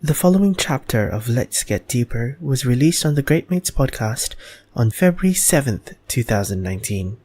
The following chapter of Let's Get Deeper was released on the GR8 M8S Podcast on February 7th, 2019.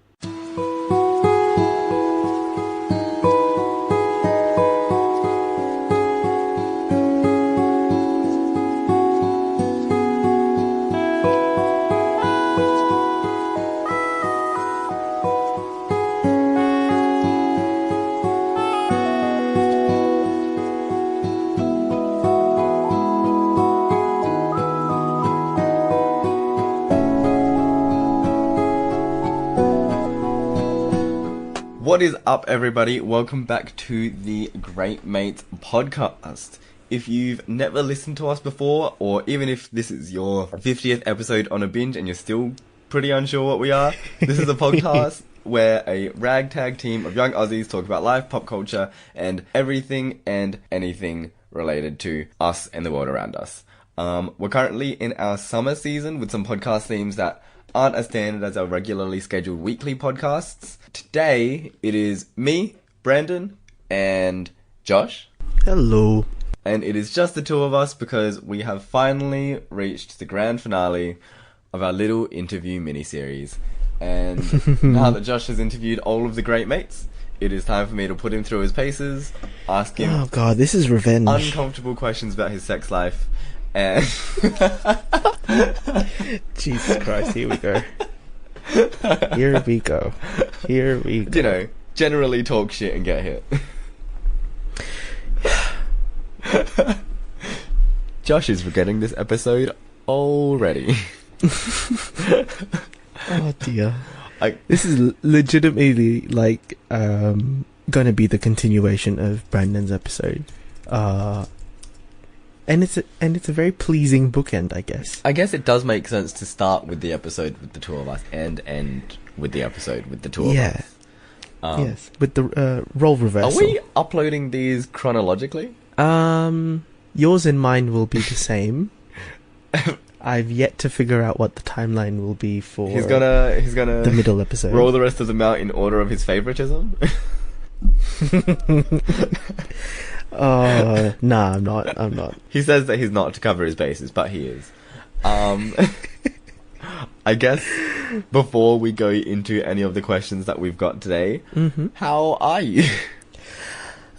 What is up, everybody? Welcome back to the GR8 M8S Podcast. If you've never listened to us before, or even if this is your 50th episode on a binge and you're still pretty unsure what we are, this is a podcast where a ragtag team of young Aussies talk about life, pop culture, and everything and anything related to us and the world around us. We're currently in our summer season with some podcast themes that aren't as standard as our regularly scheduled weekly podcasts. Today, it is me, Brandon, and Josh. Hello. And it is just the two of us because we have finally reached the grand finale of our little interview mini-series. And now that Josh has interviewed all of the GR8 M8S, it is time for me to put him through his paces, ask him Oh god, this is revenge. uncomfortable questions about his sex life, and Jesus Christ, here we go. Here we go. Here we go. you know, generally talk shit and get hit. Josh is forgetting this episode already. Oh dear. This is legitimately like gonna be the continuation of Brandon's episode. And it's a very pleasing bookend, I guess. I guess it does make sense to start with the episode with the two of us and end with the episode with the two of us. Yes, with the role reversal. Are we uploading these chronologically? Yours and mine will be the same. I've yet to figure out what the timeline will be for. He's gonna the middle episode. Roll the rest of them out in order of his favoritism. Oh, nah, I'm not. He says that he's not to cover his bases, but he is. I guess before we go into any of the questions that we've got today, how are you?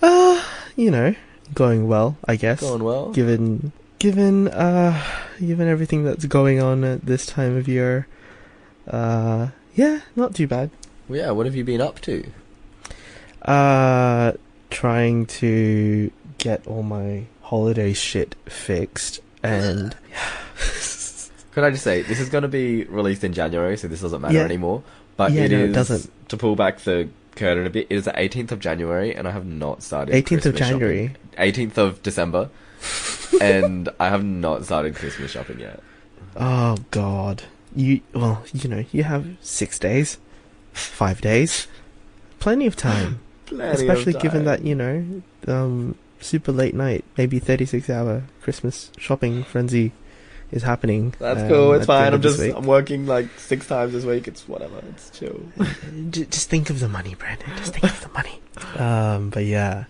You know, going well, I guess. Going well? Given everything that's going on at this time of year. Yeah, not too bad. Well, yeah, what have you been up to? Trying to get all my holiday shit fixed, and Could I just say, this is going to be released in January, so this doesn't matter anymore. But it doesn't. To pull back the curtain a bit, it is the 18th of January, and I have not started 18th Christmas of January. shopping. 18th of December, and I have not started Christmas shopping yet. Oh god. You have 6 days, 5 days, plenty of time. Especially given that, super late night, maybe 36-hour Christmas shopping frenzy is happening. That's cool, it's fine. I'm working like 6 times this week. It's whatever, it's chill. Just think of the money, Brandon. Just think of the money. But yeah.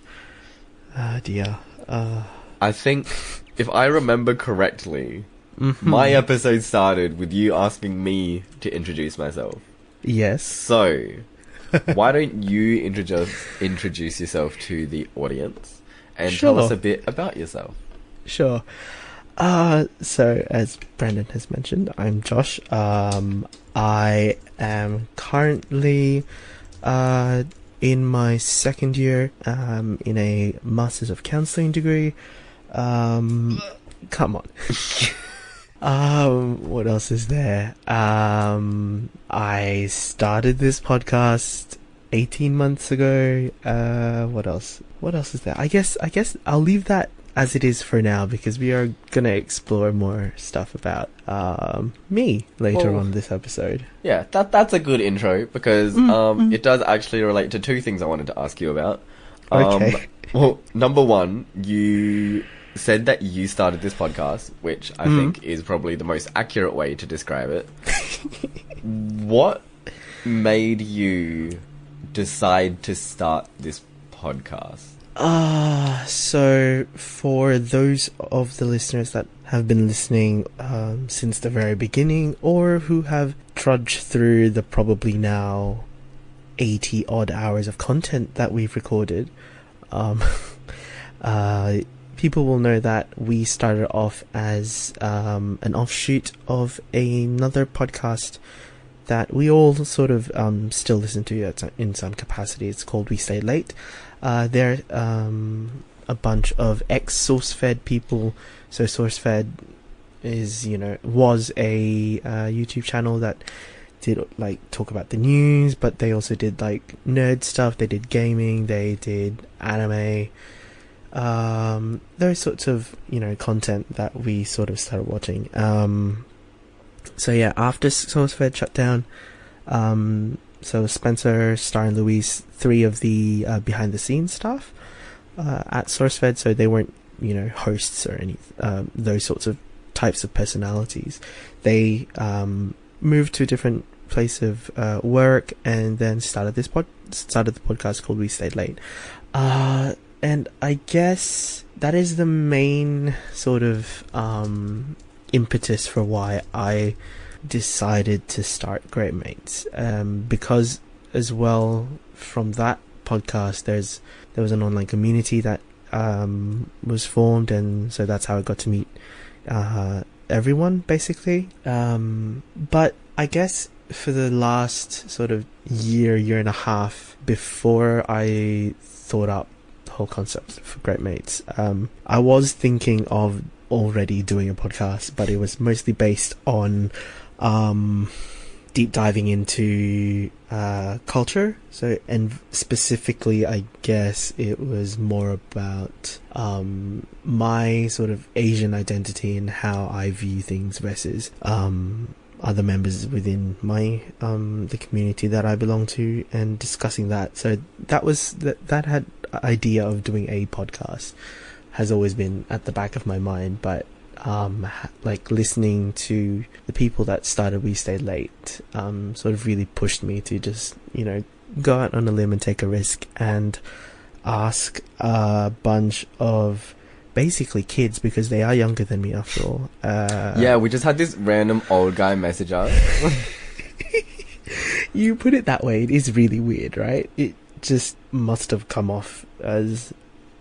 Dear. I think, if I remember correctly, my episode started with you asking me to introduce myself. Yes. So, why don't you introduce yourself to the audience and tell us a bit about yourself? Sure. So as Brandon has mentioned, I'm Josh. I am currently in my second year in a Masters of Counselling degree. Come on. What else is there? I started this podcast 18 months ago. What else? What else is there? I guess I'll leave that as it is for now, because we are gonna explore more stuff about me later on this episode. Yeah, that's a good intro, because it does actually relate to two things I wanted to ask you about. Okay. Well, number one, you said that you started this podcast, which I think is probably the most accurate way to describe it. What made you decide to start this podcast? So for those of the listeners that have been listening since the very beginning, or who have trudged through the probably now 80 odd hours of content that we've recorded, people will know that we started off as an offshoot of another podcast that we all sort of still listen to in some capacity. It's called We Stay Late. They're a bunch of ex-SourceFed people. So SourceFed was a YouTube channel that did like talk about the news, but they also did like nerd stuff. They did gaming, they did anime, those sorts of content that we sort of started watching. So yeah, after SourceFed shut down, so Spencer, Star, and Louise, three of the behind the scenes staff at SourceFed, so they weren't hosts or any those sorts of types of personalities. They moved to a different place of work, and then started the podcast called We Stayed Late. And I guess that is the main sort of impetus for why I decided to start Great Mates, because as well from that podcast there was an online community that was formed, and so that's how I got to meet everyone basically. But I guess for the last sort of year and a half before I thought up the whole concept for Great Mates, I was thinking of already doing a podcast, but it was mostly based on deep diving into culture. So, and specifically I guess it was more about my sort of Asian identity and how I view things versus other members within my the community that I belong to, and discussing that. So that had idea of doing a podcast has always been at the back of my mind, but like listening to the people that started We Stayed Late sort of really pushed me to just go out on a limb and take a risk and ask a bunch of basically kids, because they are younger than me after all. Yeah, we just had this random old guy message us. You put it that way, it is really weird, right? It just must have come off as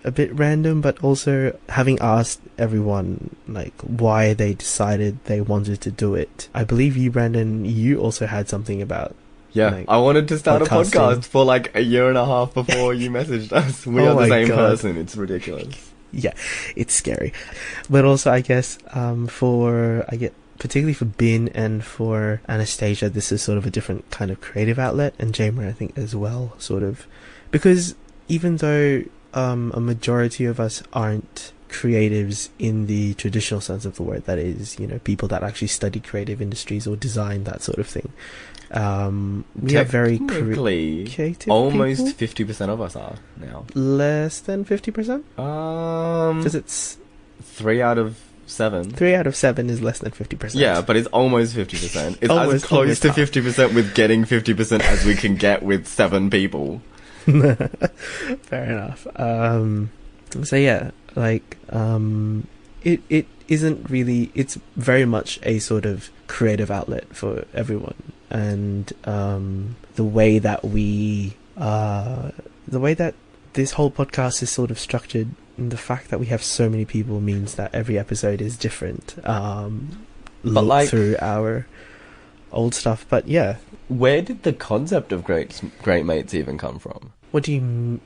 a bit random, but also having asked everyone like why they decided they wanted to do it. I believe you, Brandon, you also had something about I wanted to start a podcast for like a year and a half before you messaged us. We are the same person. It's ridiculous. Yeah, it's scary. But also I guess particularly for Bin and for Anastasia, this is sort of a different kind of creative outlet, and Jamer I think as well, sort of, because even though a majority of us aren't creatives in the traditional sense of the word, that is, people that actually study creative industries or design, that sort of thing. We are very creative. Almost 50% of us are now. Less than 50%? Because it's 3 out of 7. 3 out of 7 is less than 50%. Yeah, but it's almost 50%. It's as close to 50% with getting 50% as we can get with 7 people. Fair enough. So yeah, like it isn't really, it's very much a sort of creative outlet for everyone, and the way that this whole podcast is sort of structured, and the fact that we have so many people means that every episode is different, but like through our old stuff. But yeah, where did the concept of Great Mates even come from? What do you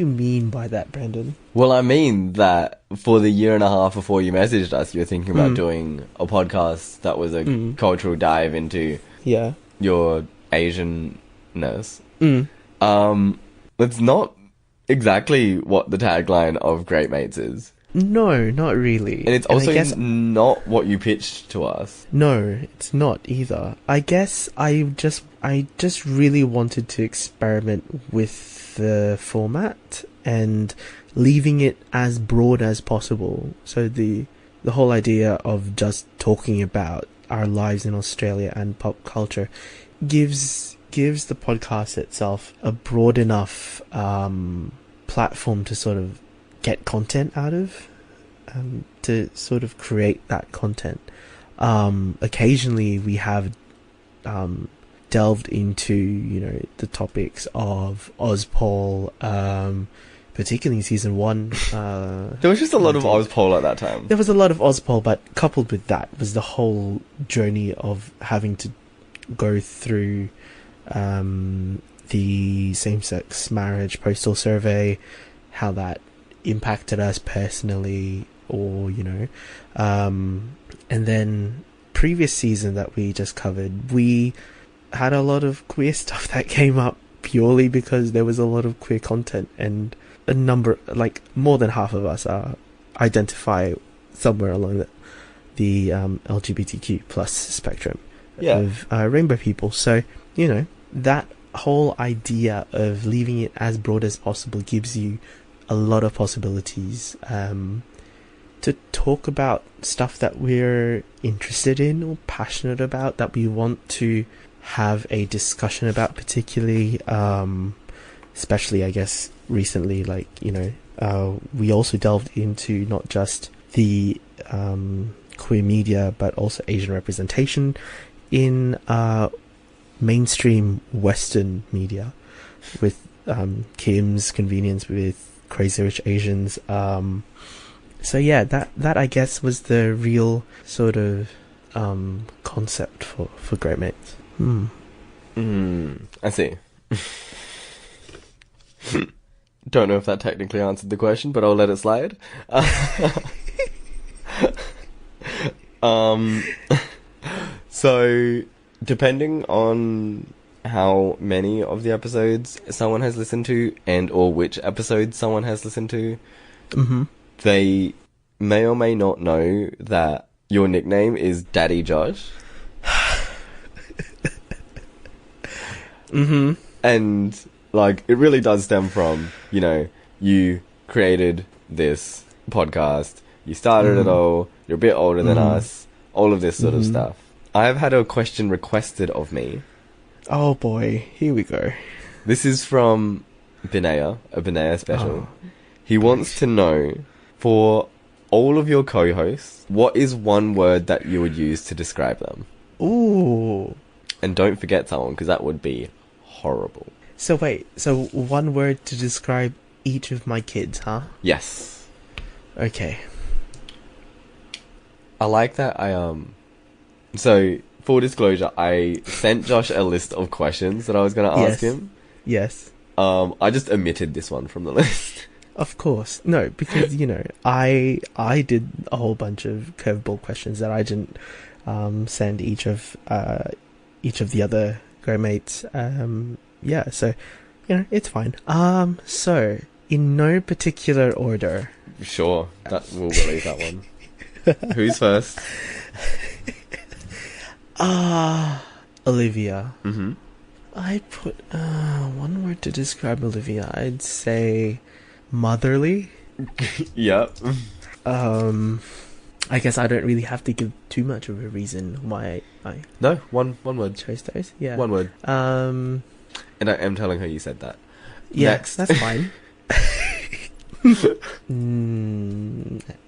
mean by that, Brandon? Well, I mean that for the year and a half before you messaged us, you were thinking about doing a podcast that was a cultural dive into your Asianness. That's not exactly what the tagline of Great Mates is. No, not really. And it's also not what you pitched to us. No, it's not either. I guess I just really wanted to experiment with the format and leaving it as broad as possible. So the whole idea of just talking about our lives in Australia and pop culture gives the podcast itself a broad enough platform to sort of get content out of, to sort of create that content. Occasionally we have delved into, you know, the topics of Ozpol, particularly in season 1. There was just a lot of Ozpol at that time. There was a lot of Ozpol, but coupled with that was the whole journey of having to go through the same-sex marriage postal survey, how that impacted us personally, or, you know, and then previous season that we just covered, we had a lot of queer stuff that came up purely because there was a lot of queer content, and a number, like more than half of us identify somewhere along the LGBTQ plus spectrum of rainbow people. So, you know, that whole idea of leaving it as broad as possible gives you a lot of possibilities to talk about stuff that we're interested in or passionate about, that we want to have a discussion about, particularly, especially, I guess, recently, like, you know, we also delved into not just the queer media, but also Asian representation in mainstream Western media, with Kim's Convenience with Crazy Rich Asians. So yeah, that I guess was the real sort of concept for Great Mates. I see. Don't know if that technically answered the question, but I'll let it slide. So, depending on how many of the episodes someone has listened to, and or which episodes someone has listened to, they may or may not know that your nickname is Daddy Josh. And, like, it really does stem from, you know, you created this podcast, you started it all, you're a bit older than us, all of this sort of stuff. I've had a question requested of me. Oh boy, here we go. This is from Binaya, a Binaya special. He wants to know, for all of your co-hosts, what is one word that you would use to describe them? Ooh. And don't forget someone, because that would be horrible. So wait, so one word to describe each of my kids, huh? Yes. Okay. I like that So, full disclosure, I sent Josh a list of questions that I was going to ask him. Yes. I just omitted this one from the list. Of course. No, because, you know, I did a whole bunch of curveball questions that I didn't send each of the other Grow Mates. Yeah, so, you know, it's fine. So, in no particular order. Sure, we'll believe that one. Who's first? Olivia. I put one word to describe Olivia. I'd say motherly. Yep. I guess I don't really have to give too much of a reason why I No, one word. chose those. Yeah. One word. And I am telling her you said that. Yeah, Next. that's fine.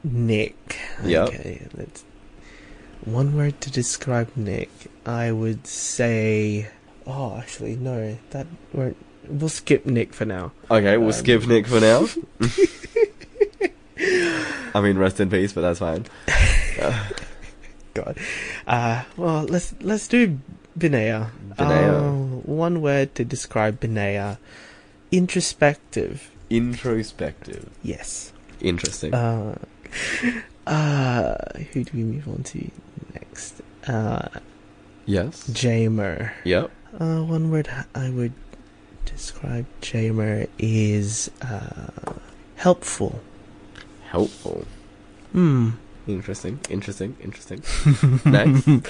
Nick. Yep. Okay, one word to describe Nick. I would say... Oh, actually, no. That won't... We'll skip Nick for now. Okay, we'll skip Nick for now. I mean, rest in peace, but that's fine. God. Well, let's do Binaya. One word to describe Binaya. Introspective. Introspective. Yes. Interesting. Who do we move on to next? Yes. Jamer. Yep. One word I would describe Jamer is helpful. Helpful. Interesting. Next.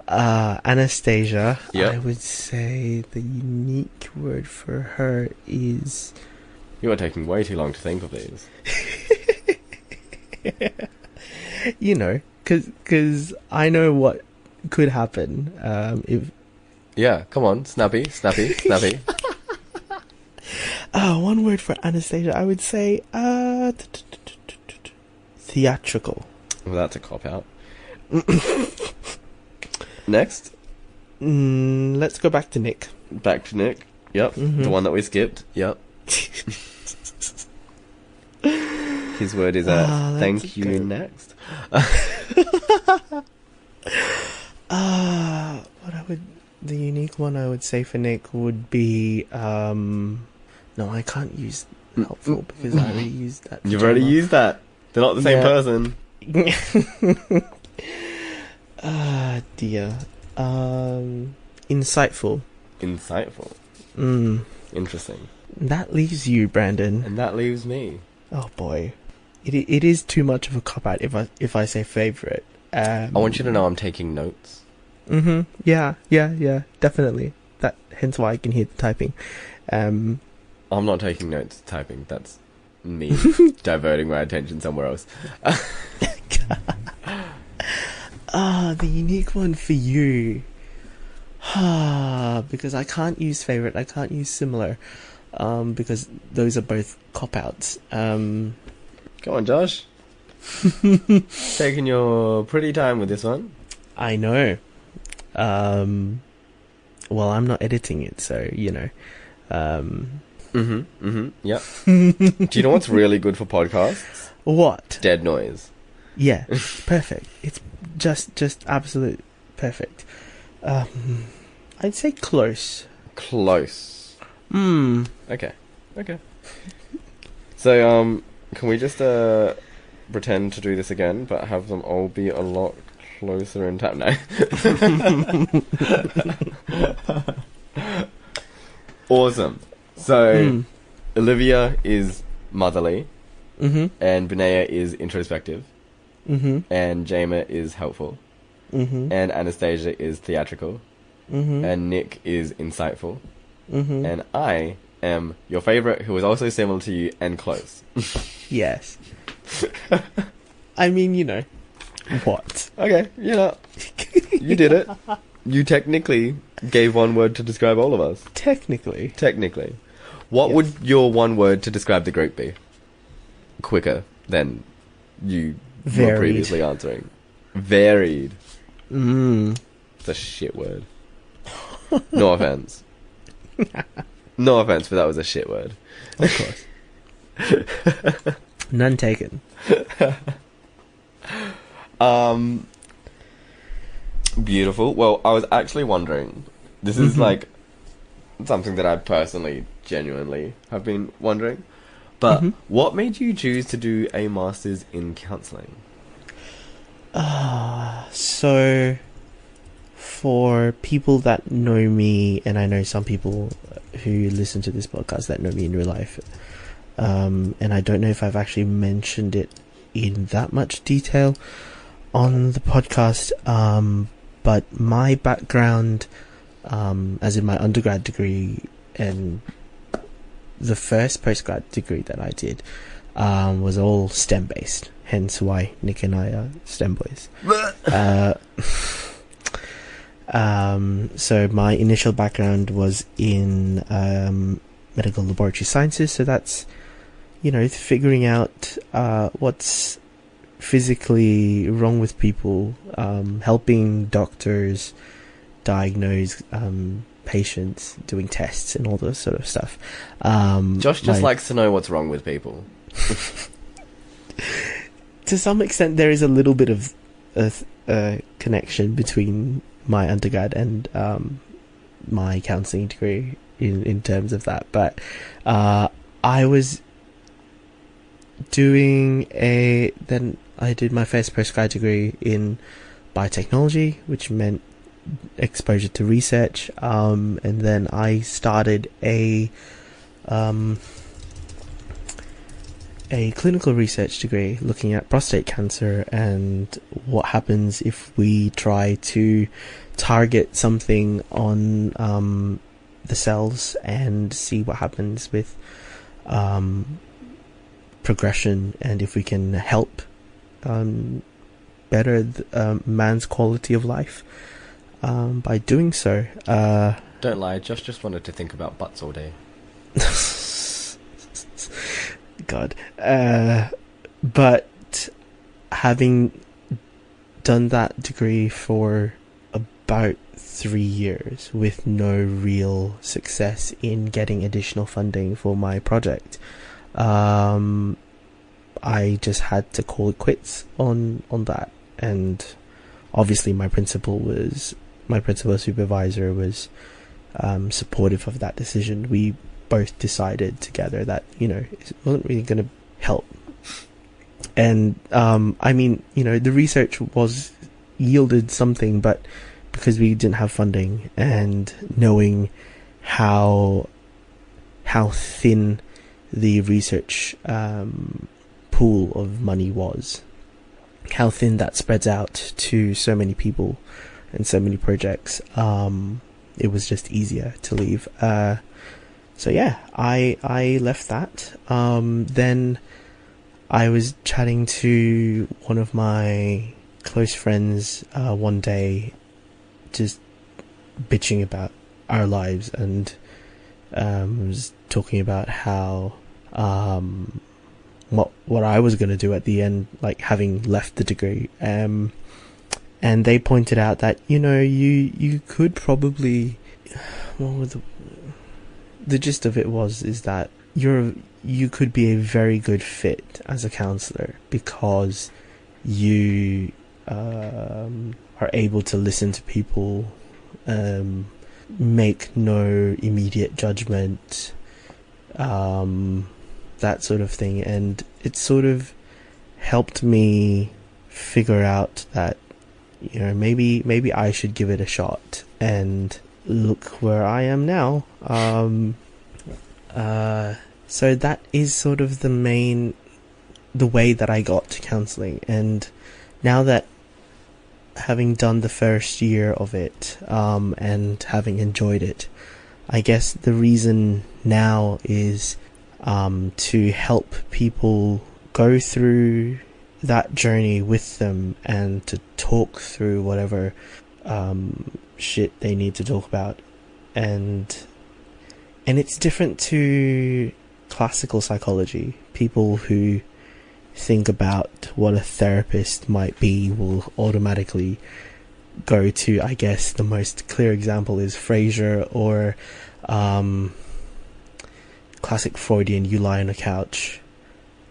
Anastasia. Yep. I would say the unique word for her is... You are taking way too long to think of these. You know, because I know what could happen if... Yeah, come on. Snappy. One word for Anastasia, I would say theatrical. Well, that's a cop-out. Next. Let's go back to Nick. Back to Nick. Yep. Mm-hmm. The one that we skipped. Yep. His word is thank you good. next. The unique one I would say for Nick would be no, I can't use helpful because I already used that. You've already used that. They're not the same person. Dear. Insightful. Insightful. Interesting. That leaves you, Brandon. And that leaves me. Oh boy. It is too much of a cop-out if I say favourite. I want you to know I'm taking notes. Yeah, definitely. Hence why I can hear the typing. I'm not taking notes, typing. That's me diverting my attention somewhere else. The unique one for you. Because I can't use favourite, I can't use similar. Because those are both cop-outs. Go on, Josh. Taking your pretty time with this one. I know. Well, I'm not editing it, so, you know. Yep. Do you know what's really good for podcasts? What? Dead noise. Yeah, perfect. It's just absolute perfect. I'd say close. Close. Okay. So, can we just pretend to do this again, but have them all be a lot closer in time? No. Awesome. So, Olivia is motherly, and Benaya is introspective, and Jaima is helpful, and Anastasia is theatrical, and Nick is insightful, and I am your favourite, who is also similar to you and close. Yes. I mean, you know. What? Okay, you did it. You technically gave one word to describe all of us. Technically. What would your one word to describe the group be? Quicker than you were previously answering. Varied. It's a shit word. No offense. No offense, but that was a shit word. Of course. None taken. Beautiful. Well, I was actually wondering, this is like something that I personally genuinely have been wondering, but what made you choose to do a master's in counselling? So for people that know me, and I know some people who listen to this podcast that know me in real life, and I don't know if I've actually mentioned it in that much detail on the podcast, but my background, as in my undergrad degree and the first postgrad degree that I did, was all STEM based, hence why Nick and I are STEM boys. So my initial background was in medical laboratory sciences, so that's, you know, figuring out what's physically wrong with people, helping doctors diagnose patients, doing tests and all this sort of stuff. Josh just likes to know what's wrong with people. To some extent, there is a little bit of a connection between my undergrad and my counselling degree in terms of that. But I was doing then I did my first postgrad degree in biotechnology, which meant exposure to research, and then I started a clinical research degree looking at prostate cancer and what happens if we try to target something on the cells and see what happens with progression, and if we can help better man's quality of life by doing so. Don't lie, Josh just wanted to think about butts all day. God. But having done that degree for about 3 years with no real success in getting additional funding for my project, I just had to call it quits on that. And obviously my principal supervisor was supportive of that decision. We both decided together that, it wasn't really going to help. And I mean, the research was yielded something, but because we didn't have funding, and knowing how thin the research pool of money was, how thin that spreads out to so many people and so many projects, it was just easier to leave. So yeah, I left that. Then I was chatting to one of my close friends one day, just bitching about our lives, and was talking about how what I was going to do at the end, like having left the degree. And they pointed out that you could probably, what was the gist of it is that you could be a very good fit as a counselor, because you are able to listen to people, make no immediate judgment, that sort of thing. And it sort of helped me figure out that maybe I should give it a shot, and look where I am now. So that is sort of the way that I got to counselling. And now that, having done the first year of it, and having enjoyed it, I guess the reason now is to help people go through that journey with them, and to talk through whatever shit they need to talk about. And it's different to classical psychology. People who think about what a therapist might be will automatically go to, I guess the most clear example is Frasier, or classic Freudian, you lie on a couch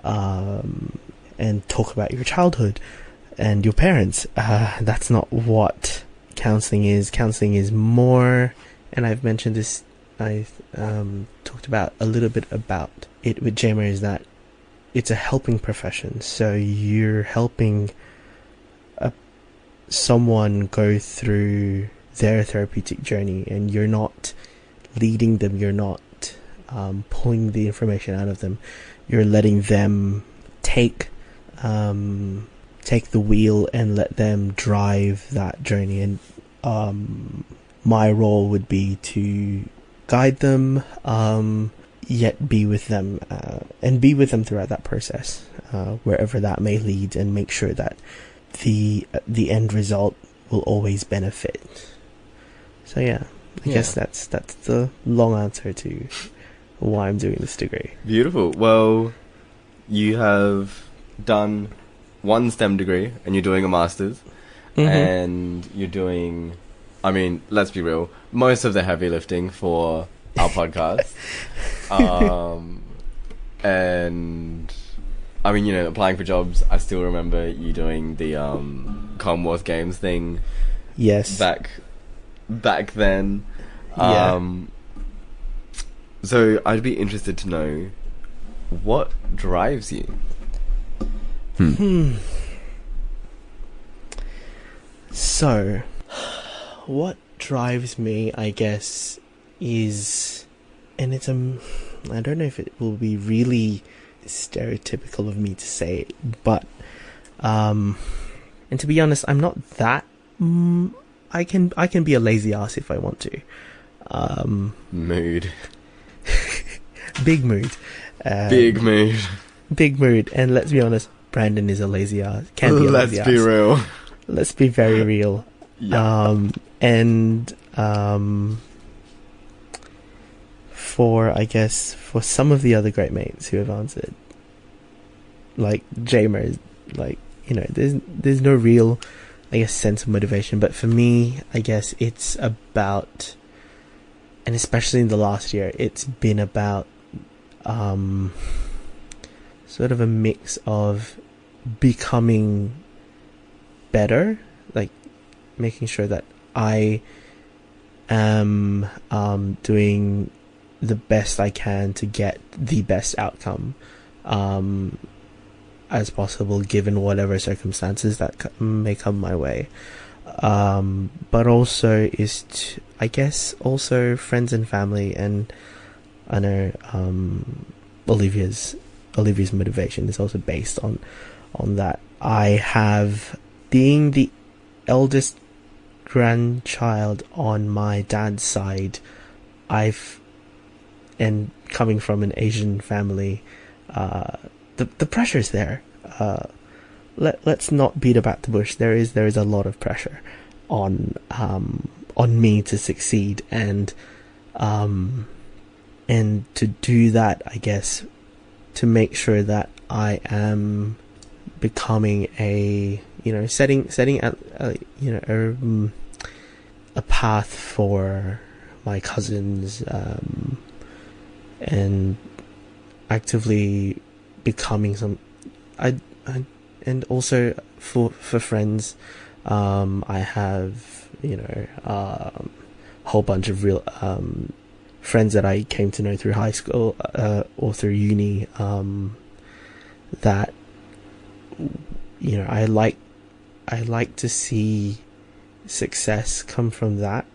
and talk about your childhood and your parents. That's not what counselling is. Counselling is more, and I've mentioned this, I talked about a little bit about it with Jamer, is that it's a helping profession. So you're helping someone go through their therapeutic journey, and you're not leading them, you're not pulling the information out of them, you're letting them take the wheel and let them drive that journey. And my role would be to guide them, yet be with them, and be with them throughout that process, wherever that may lead, and make sure that the end result will always benefit. So yeah, I guess that's the long answer to why I'm doing this degree. Beautiful. Well, you have done one STEM degree, and you're doing a master's, and you're doing, I mean, let's be real, most of the heavy lifting for our podcast. And I mean, applying for jobs, I still remember you doing the Commonwealth Games thing. Yes. Back then. Yeah. So I'd be interested to know, what drives you? So, what drives me, I guess, is, and it's I don't know if it will be really stereotypical of me to say it, but and to be honest, I'm not that I can be a lazy ass if I want to. Mood. Big mood. Big mood. Big mood. And let's be honest, Brandon is a lazy ass. Can be a lazy ass. Let's be real. Let's be very real. Yeah. For some of the other great mates who have answered, like Jamer, like, you know, there's no real, I guess, sense of motivation. But for me, I guess it's about, and especially in the last year, it's been about sort of a mix of becoming better, like making sure that I am doing the best I can to get the best outcome as possible, given whatever circumstances that may come my way. But also I guess also friends and family, and I know Olivia's motivation is also based on that. I have, being the eldest grandchild on my dad's side, and coming from an Asian family, the pressure's there. Let's not beat about the bush. There is a lot of pressure on me to succeed, and to do that, I guess, to make sure that I am becoming setting a path for my cousins, and actively becoming and also for friends. I have a whole bunch of real friends that I came to know through high school or through uni, that I like to see success come from that,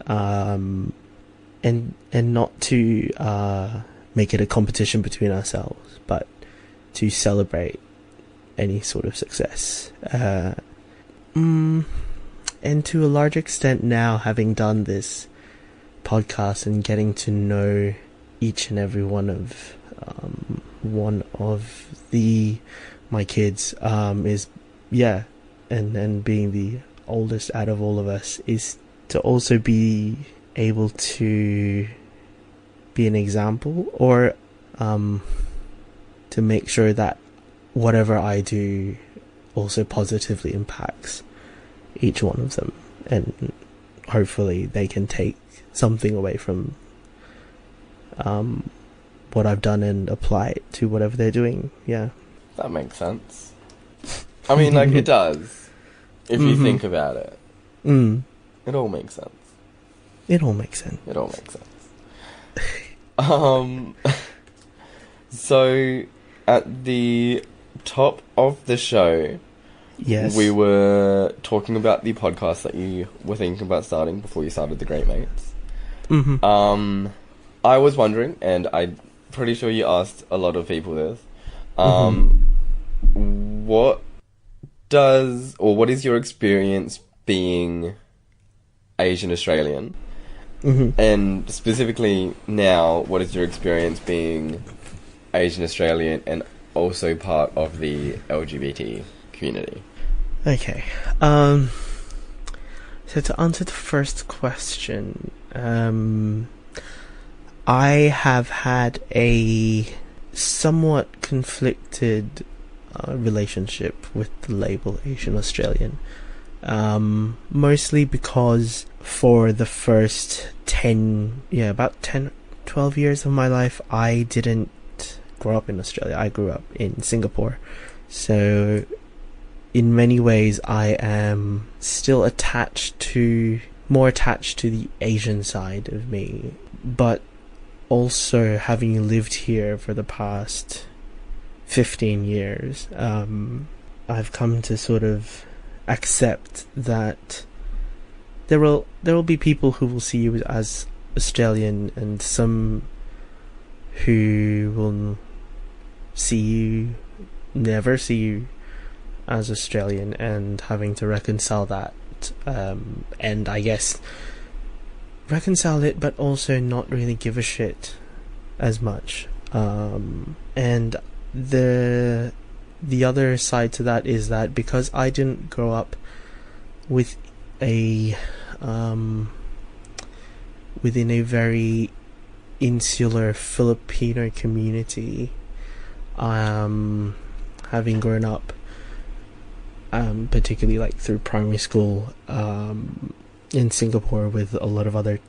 and not to make it a competition between ourselves, but to celebrate any sort of success. And to a large extent now, having done this podcast and getting to know each and every one of my kids, and being the oldest out of all of us, is to also be able to be an example, or to make sure that whatever I do also positively impacts each one of them, and hopefully they can take something away from what I've done and apply it to whatever they're doing. Yeah, that makes sense. I mean, like, it does, if you think about it. It all makes sense. It all makes sense. So at the top of the show, yes, we were talking about the podcast that you were thinking about starting before you started the Great Mates. I was wondering, and I'm pretty sure you asked a lot of people this, what is your experience being Asian Australian? And specifically now, what is your experience being Asian Australian and also part of the LGBT community? Okay. So to answer the first question, I have had a somewhat conflicted relationship with the label Asian Australian. Mostly because for the first 12 years of my life, I didn't grow up in Australia. I grew up in Singapore. So in many ways, I am still more attached to the Asian side of me. But also, having lived here for the past 15 years, I've come to sort of accept that there will be people who will see you as Australian, and some who will never see you as Australian, and having to reconcile that, and I guess reconcile it, but also not really give a shit as much. And the other side to that is that because I didn't grow up with within a very insular Filipino community, having grown up, particularly like through primary school, in Singapore with a lot of other,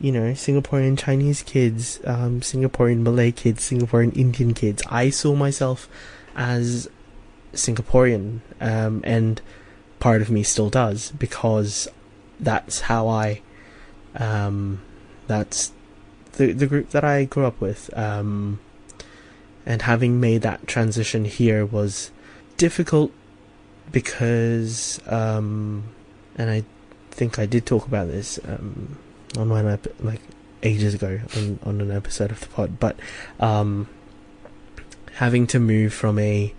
Singaporean Chinese kids, Singaporean Malay kids, Singaporean Indian kids. I saw myself as Singaporean, and part of me still does, because that's how that's the group that I grew up with, and having made that transition here was difficult because, and I think I did talk about this on one ages ago on an episode of the pod, but having to move from a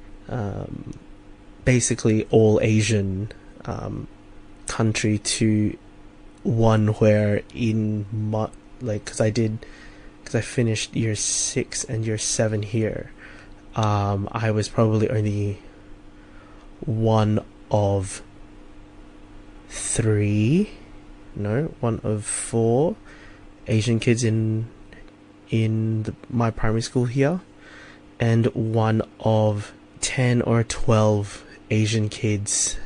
basically all Asian country to one where because I finished year 6 and year 7 here, I was probably only one of 4 Asian kids in my primary school here, and one of 10 or 12 Asian kids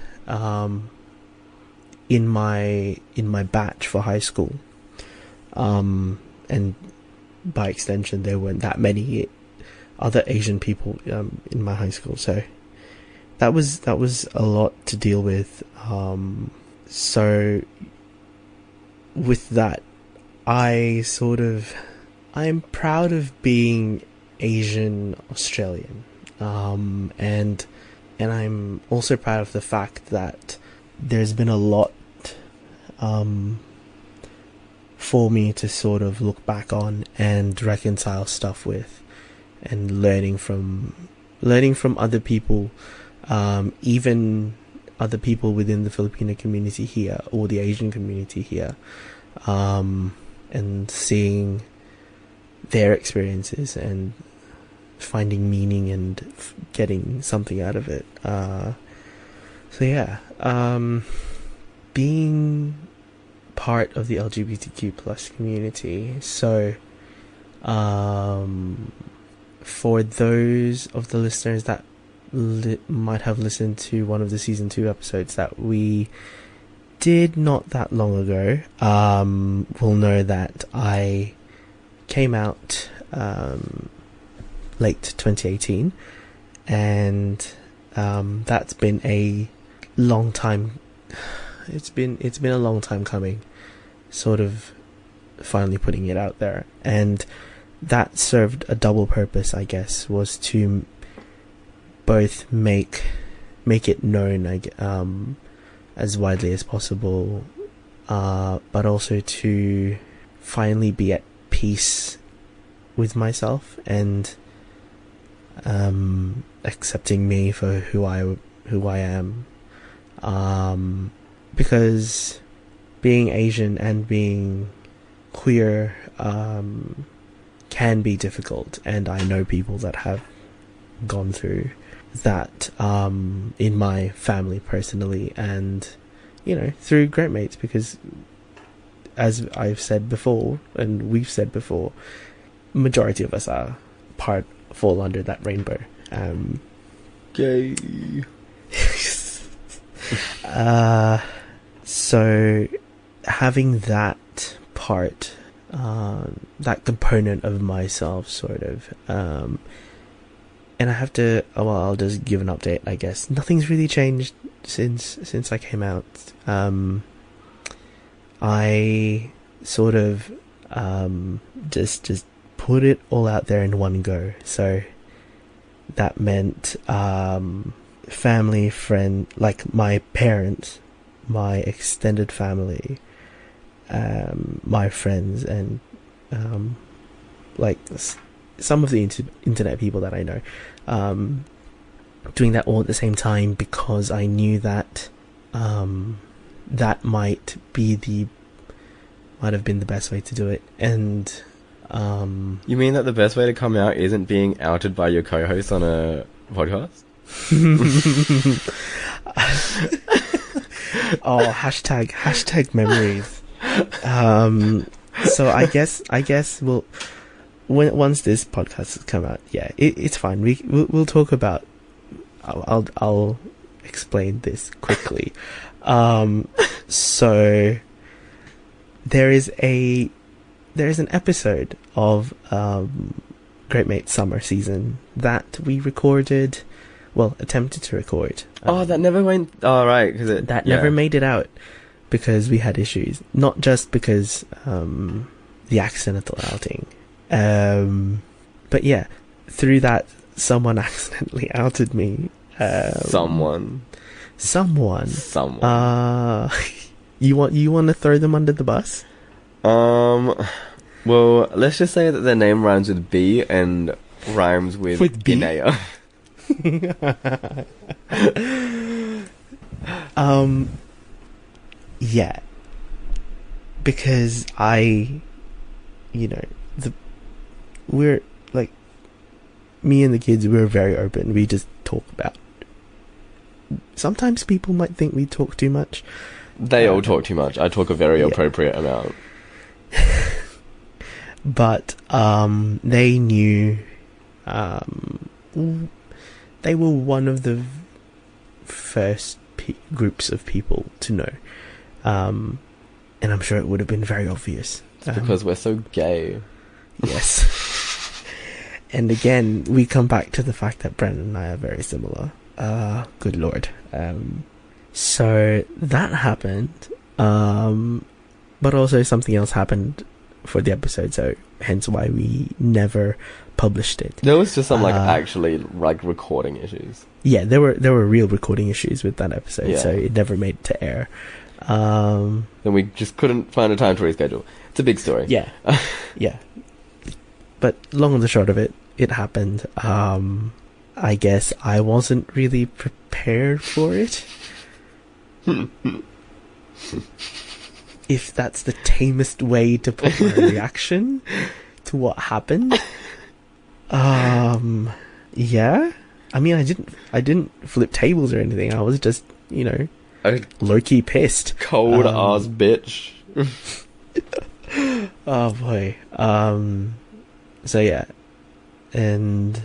in my batch for high school, and by extension there weren't that many other Asian people in my high school, so that was a lot to deal with. So with that, I'm proud of being Asian Australian, and I'm also proud of the fact that there's been a lot for me to sort of look back on and reconcile stuff with, and learning from other people, even other people within the Filipino community here or the Asian community here, and seeing their experiences and finding meaning and getting something out of it. So yeah, being part of the LGBTQ plus community. So for those of the listeners that might have listened to one of the season 2 episodes that we did not that long ago, will know that I came out late 2018, and that's been a long time. It's been a long time coming, sort of finally putting it out there, and that served a double purpose, I guess, was to both make it known, as widely as possible, but also to finally be at peace with myself and accepting me for who I am, because being Asian and being queer can be difficult, and I know people that have gone through that in my family personally, and through Great Mates, because as I've said before and we've said before, majority of us fall under that rainbow. Gay. So having that part, that component of myself, sort of, and I have to, I'll just give an update, I guess. Nothing's really changed since I came out. I sort of just put it all out there in one go. So that meant family, friend, like my parents, my extended family, my friends, and like some of the internet people that I know, doing that all at the same time, because I knew that that might have been the best way to do it. And you mean that the best way to come out isn't being outed by your co-host on a podcast? Oh, hashtag memories. So I guess once this podcast has come out, yeah, it's fine. We'll talk about I'll explain this quickly. So there is an episode of Great Mate Summer Season that we recorded, well, attempted to record. That never went. Oh, right, because never made it out because we had issues. Not just because the accidental outing, but yeah, through that, someone accidentally outed me. Someone. You want to throw them under the bus? Well, let's just say that their name rhymes with B and rhymes with B? Inea. Yeah. Because we're like, me and the kids, we're very open. We just talk about. Sometimes people might think we talk too much. They all talk too much. I talk a very appropriate amount. But they knew. They were one of the first groups of people to know, and I'm sure it would have been very obvious. Because we're so gay. Yes. And again, we come back to the fact that Brennan and I are very similar. Good lord. So that happened, but also something else happened for the episode, so hence why we never published it. There was just some actually recording issues. Yeah, there were real recording issues with that episode, so it never made it to air. Then we just couldn't find a time to reschedule. It's a big story. Yeah. Yeah. But long and the short of it, it happened. I guess I wasn't really prepared for it. If that's the tamest way to put my reaction to what happened. Yeah. I mean, I didn't flip tables or anything. I was just, low-key pissed. Cold ass bitch. Oh boy. So yeah. And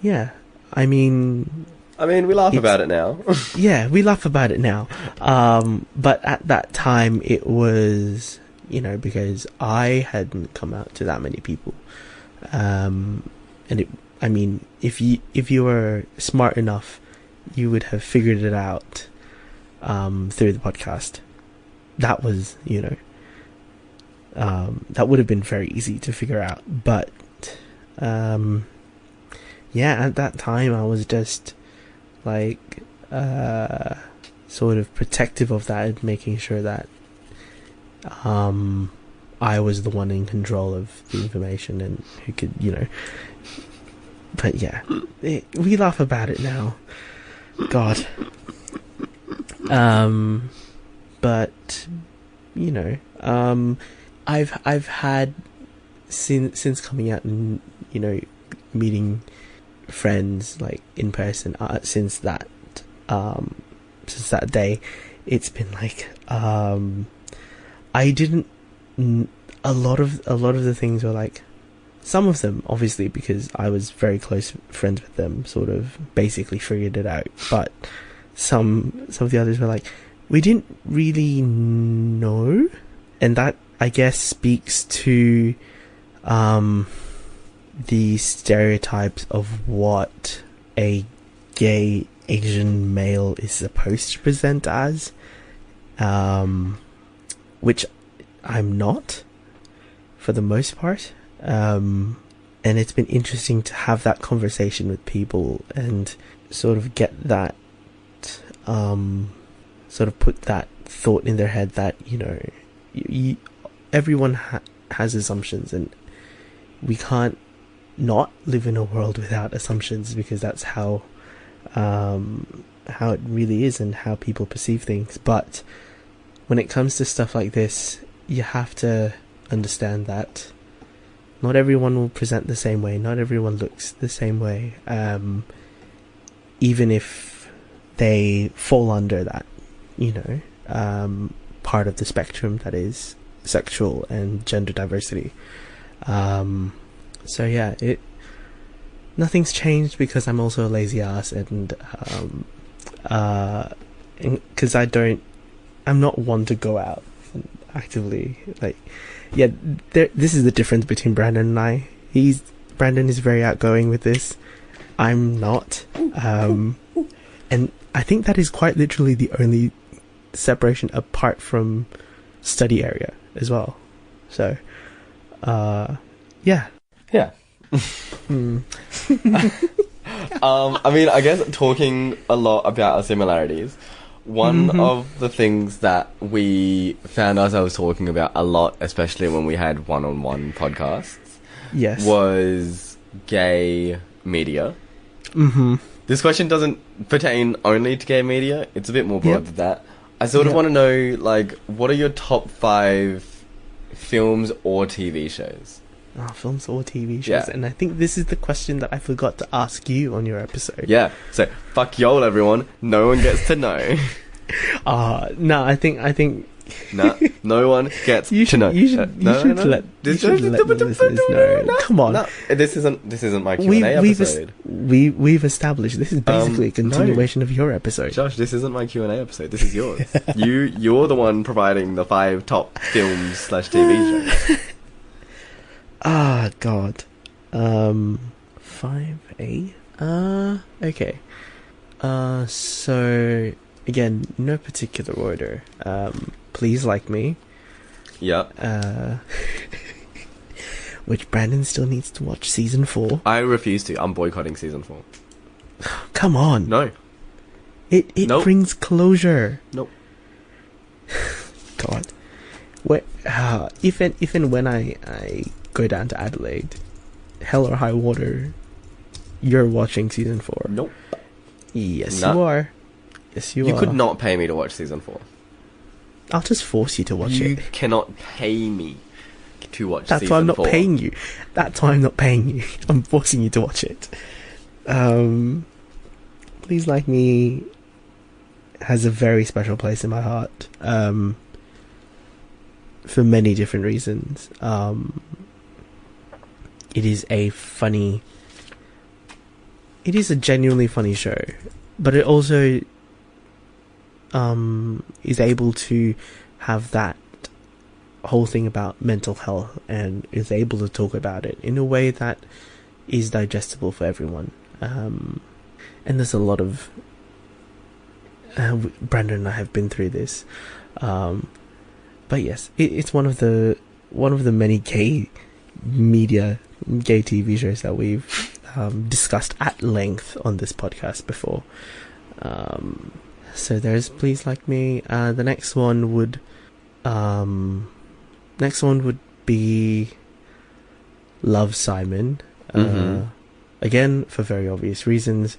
yeah. I mean, we laugh about it now. Yeah, we laugh about it now. But at that time, it was, because I hadn't come out to that many people. And if you were smart enough, you would have figured it out through the podcast. That was, that would have been very easy to figure out. But yeah, at that time, I was just like sort of protective of that and making sure that I was the one in control of the information and who could, but yeah, we laugh about it now. God. But I've had since coming out and meeting friends like in person since that day, it's been like I didn't a lot of the things were like, some of them obviously because I was very close friends with them, sort of basically figured it out, but some of the others were like, we didn't really know, and that I guess speaks to the stereotypes of what a gay Asian male is supposed to present as, which I'm not for the most part, and it's been interesting to have that conversation with people and sort of get that sort of put that thought in their head that everyone has assumptions, and we can't not live in a world without assumptions, because that's how it really is and how people perceive things. But when it comes to stuff like this, you have to understand that not everyone will present the same way, not everyone looks the same way, even if they fall under that part of the spectrum that is sexual and gender diversity. So yeah, nothing's changed because I'm also a lazy ass, and because I'm not one to go out and actively, like, yeah, this is the difference between Brandon and I. Brandon is very outgoing with this. I'm not. And I think that is quite literally the only separation apart from study area as well. So, yeah. Yeah. I mean, I guess talking a lot about our similarities, one of the things that we found ourselves talking about a lot, especially when we had one-on-one podcasts, yes, was gay media. This question doesn't pertain only to gay media. It's a bit more broad than that. I sort of want to know, like, what are your top 5 films or TV shows? Oh, films or TV shows. Yeah. And I think this is the question that I forgot to ask you on your episode. Yeah. So, fuck y'all, everyone. No one gets to know. No, I think... No, no one gets to know. You should let the listeners know. Come on. No, this isn't my Q&A episode. We've established this is basically a continuation of your episode. Josh, this isn't my Q&A episode. This is yours. You're the one providing the 5 top films / TV shows. God. 5A? Okay. So, again, no particular order. Please Like Me. Yeah. Which Brandon still needs to watch season 4. I refuse to. I'm boycotting season 4. Come on. No. It Nope. brings closure. Nope. God. If and when I go down to Adelaide, hell or high water, you're watching season 4. Nope. Yes, No. you are. Yes, you are. You could not pay me to watch season 4. I'll just force you to watch You it. cannot pay me to watch That's season why I'm not 4. paying you. That's why I'm not paying you. I'm forcing you to watch it. Please Like Me has a very special place in my heart. For many different reasons. It is a genuinely funny show, but it also is able to have that whole thing about mental health and is able to talk about it in a way that is digestible for everyone. And there's a lot of Brandon and I have been through this, but yes, it's one of the many gay TV shows that we've discussed at length on this podcast before. So there's Please Like Me. The next one would be Love, Simon. Again, for very obvious reasons.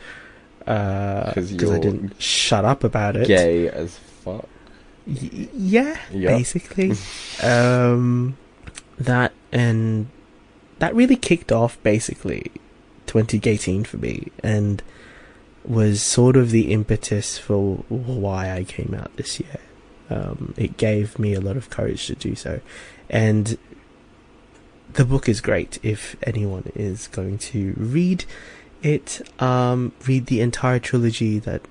Because I didn't shut up about it. Gay as fuck. Yeah, basically. That really kicked off basically 2018 for me, and was sort of the impetus for why I came out this year. It gave me a lot of courage to do so, and the book is great. If anyone is going to read it, read the entire trilogy that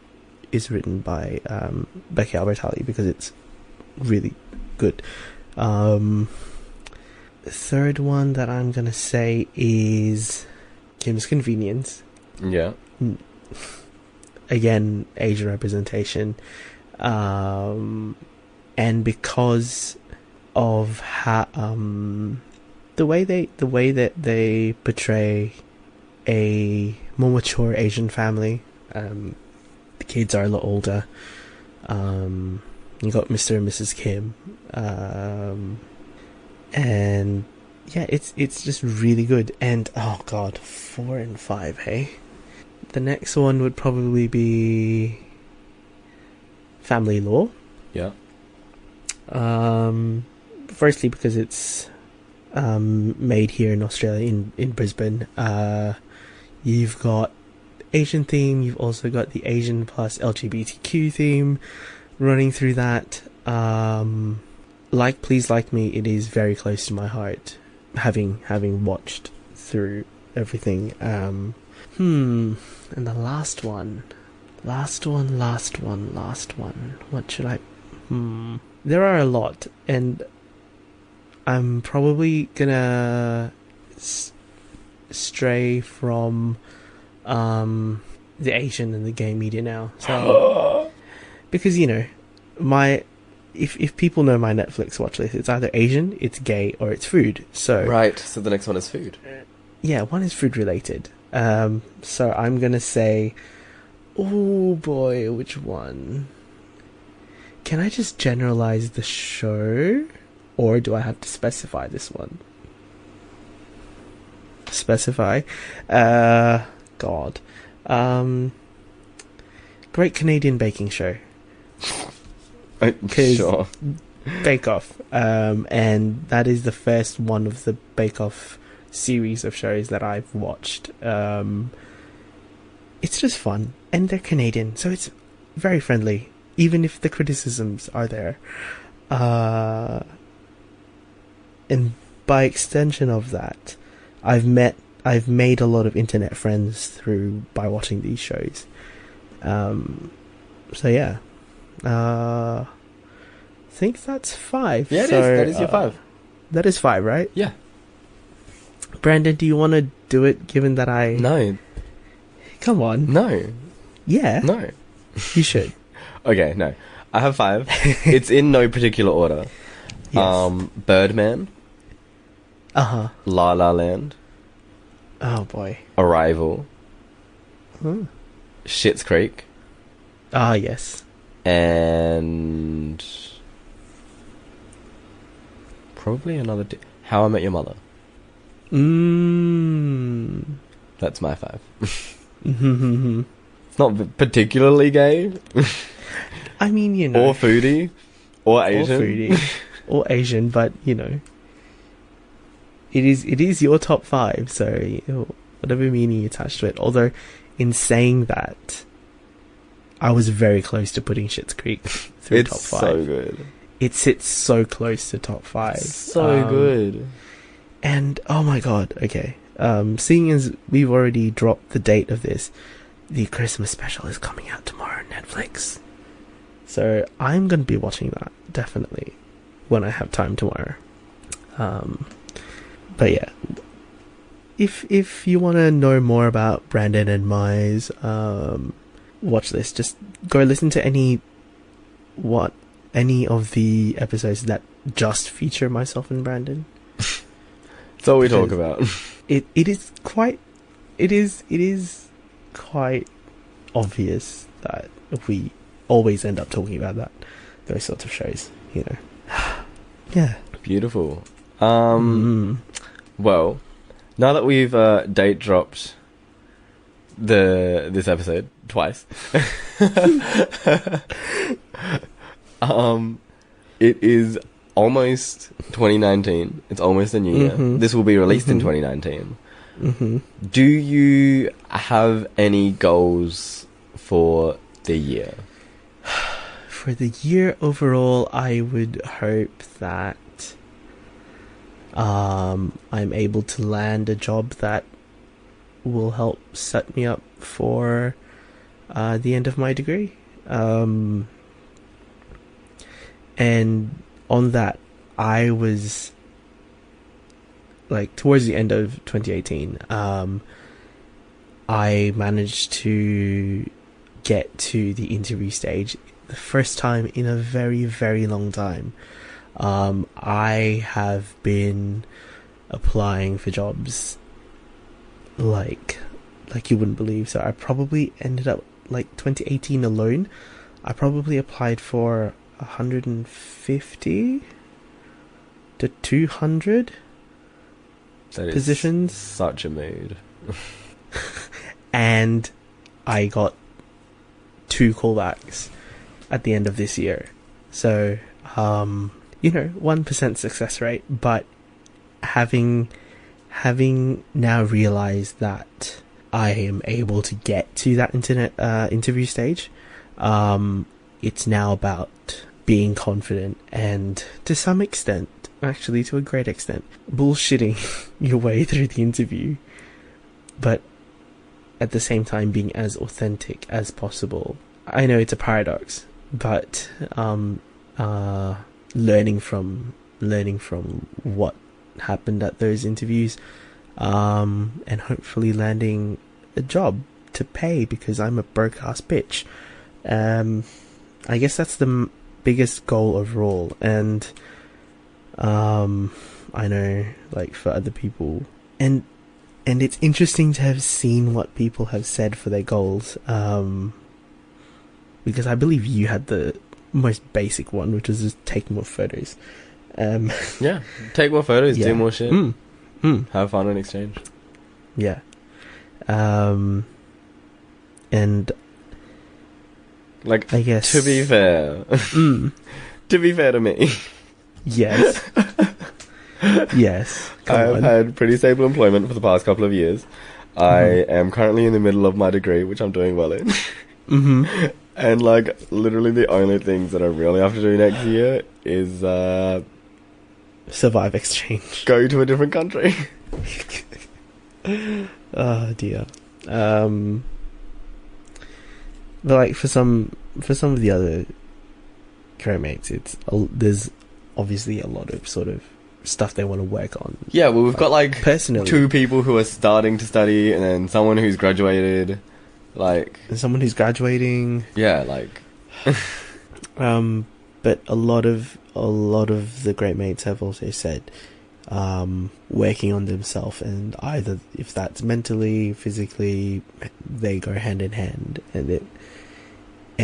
is written by Becky Albertalli, because it's really good. The third one that I'm gonna say is Kim's Convenience. Yeah. Again, Asian representation, and because of how the way that they portray a more mature Asian family. The kids are a lot older. You got Mr. and Mrs. Kim, and yeah, it's just really good. And oh god, 4 and 5, hey. The next one would probably be Family Law. Yeah. Firstly, because it's made here in Australia, in Brisbane. You've got Asian theme. You've also got the Asian plus LGBTQ theme running through that. Like Please Like Me, it is very close to my heart, having watched through everything. And the last one. What should I... There are a lot, and I'm probably gonna stray from the Asian and the gay media now. So, because, you know, if people know my Netflix watch list, it's either Asian, it's gay, or it's food. So right. So the next one is food. Yeah, one is food related. So I'm gonna say, oh boy, which one? Can I just generalize the show, or do I have to specify this one? Specify. God. Great Canadian Baking Show. Sure. Bake Off. And that is the first one of the Bake Off series of shows that I've watched. It's just fun, and they're Canadian, so it's very friendly, even if the criticisms are there. And by extension of that, I've made a lot of internet friends by watching these shows. So yeah, I think that's 5. Yeah, that is your 5. That is 5, right? Yeah. Brandon, do you want to do it? Given that No. Come on. No. Yeah. No. You should. Okay, no. I have 5. It's in no particular order. Yes. Birdman. Uh-huh. La La Land. Oh boy. Arrival. Schitt's Creek. Ah, yes. And probably another How I Met Your Mother. That's my 5. It's not particularly gay. I mean, you know. Or foodie. Or Asian. Or Asian, but, you know. It is your top 5, so whatever meaning you attach to it. Although, in saying that, I was very close to putting Schitt's Creek through top 5. It's so good. It sits so close to top 5. So good. And, oh my god, okay. Seeing as we've already dropped the date of this, the Christmas special is coming out tomorrow on Netflix. So I'm going to be watching that, definitely, when I have time tomorrow. But yeah, if you want to know more about Brandon and Mai's watch list, just go listen to any of the episodes that just feature myself and Brandon. That's all we talk about. It is quite obvious that we always end up talking about those sorts of shows, you know. Yeah. Beautiful. Well, now that we've date dropped this episode twice, it is almost 2019. It's almost a new year. This will be released in 2019. Do you have any goals for the year? For the year overall, I would hope that I'm able to land a job that will help set me up for the end of my degree. And on that, I was like towards the end of 2018, I managed to get to the interview stage the first time in a very, very long time. I have been applying for jobs like you wouldn't believe. So I probably ended up, like 2018 alone, I probably applied for 150 to 200 positions. Such a mood. And I got 2 callbacks at the end of this year. So, 1% success rate, but having now realized that I am able to get to that interview stage, it's now about being confident and, to some extent, actually to a great extent, bullshitting your way through the interview. But at the same time being as authentic as possible. I know it's a paradox, but learning from what happened at those interviews, and hopefully landing a job to pay, because I'm a broke ass bitch. I guess that's the biggest goal overall, and I know, like, for other people, and it's interesting to have seen what people have said for their goals, because I believe you had the most basic one, which was just take more photos. Yeah, take more photos, yeah. do more shit, have fun in exchange. Yeah. And like, I guess, to be fair, to be fair to me, yes, yes, I've had pretty stable employment for the past couple of years. I am currently in the middle of my degree, which I'm doing well in. And, like, literally the only things that I really have to do next year is survive exchange. Go to a different country. Oh dear. But, like, for some of the other co-mates, there's obviously a lot of sort of stuff they want to work on. Yeah, well, we've got, like, personally, 2 people who are starting to study, and then someone who's graduated, like... And someone who's graduating. Yeah, like... But a lot of the great mates have also said, working on themselves, and either, if that's mentally, physically, they go hand in hand, and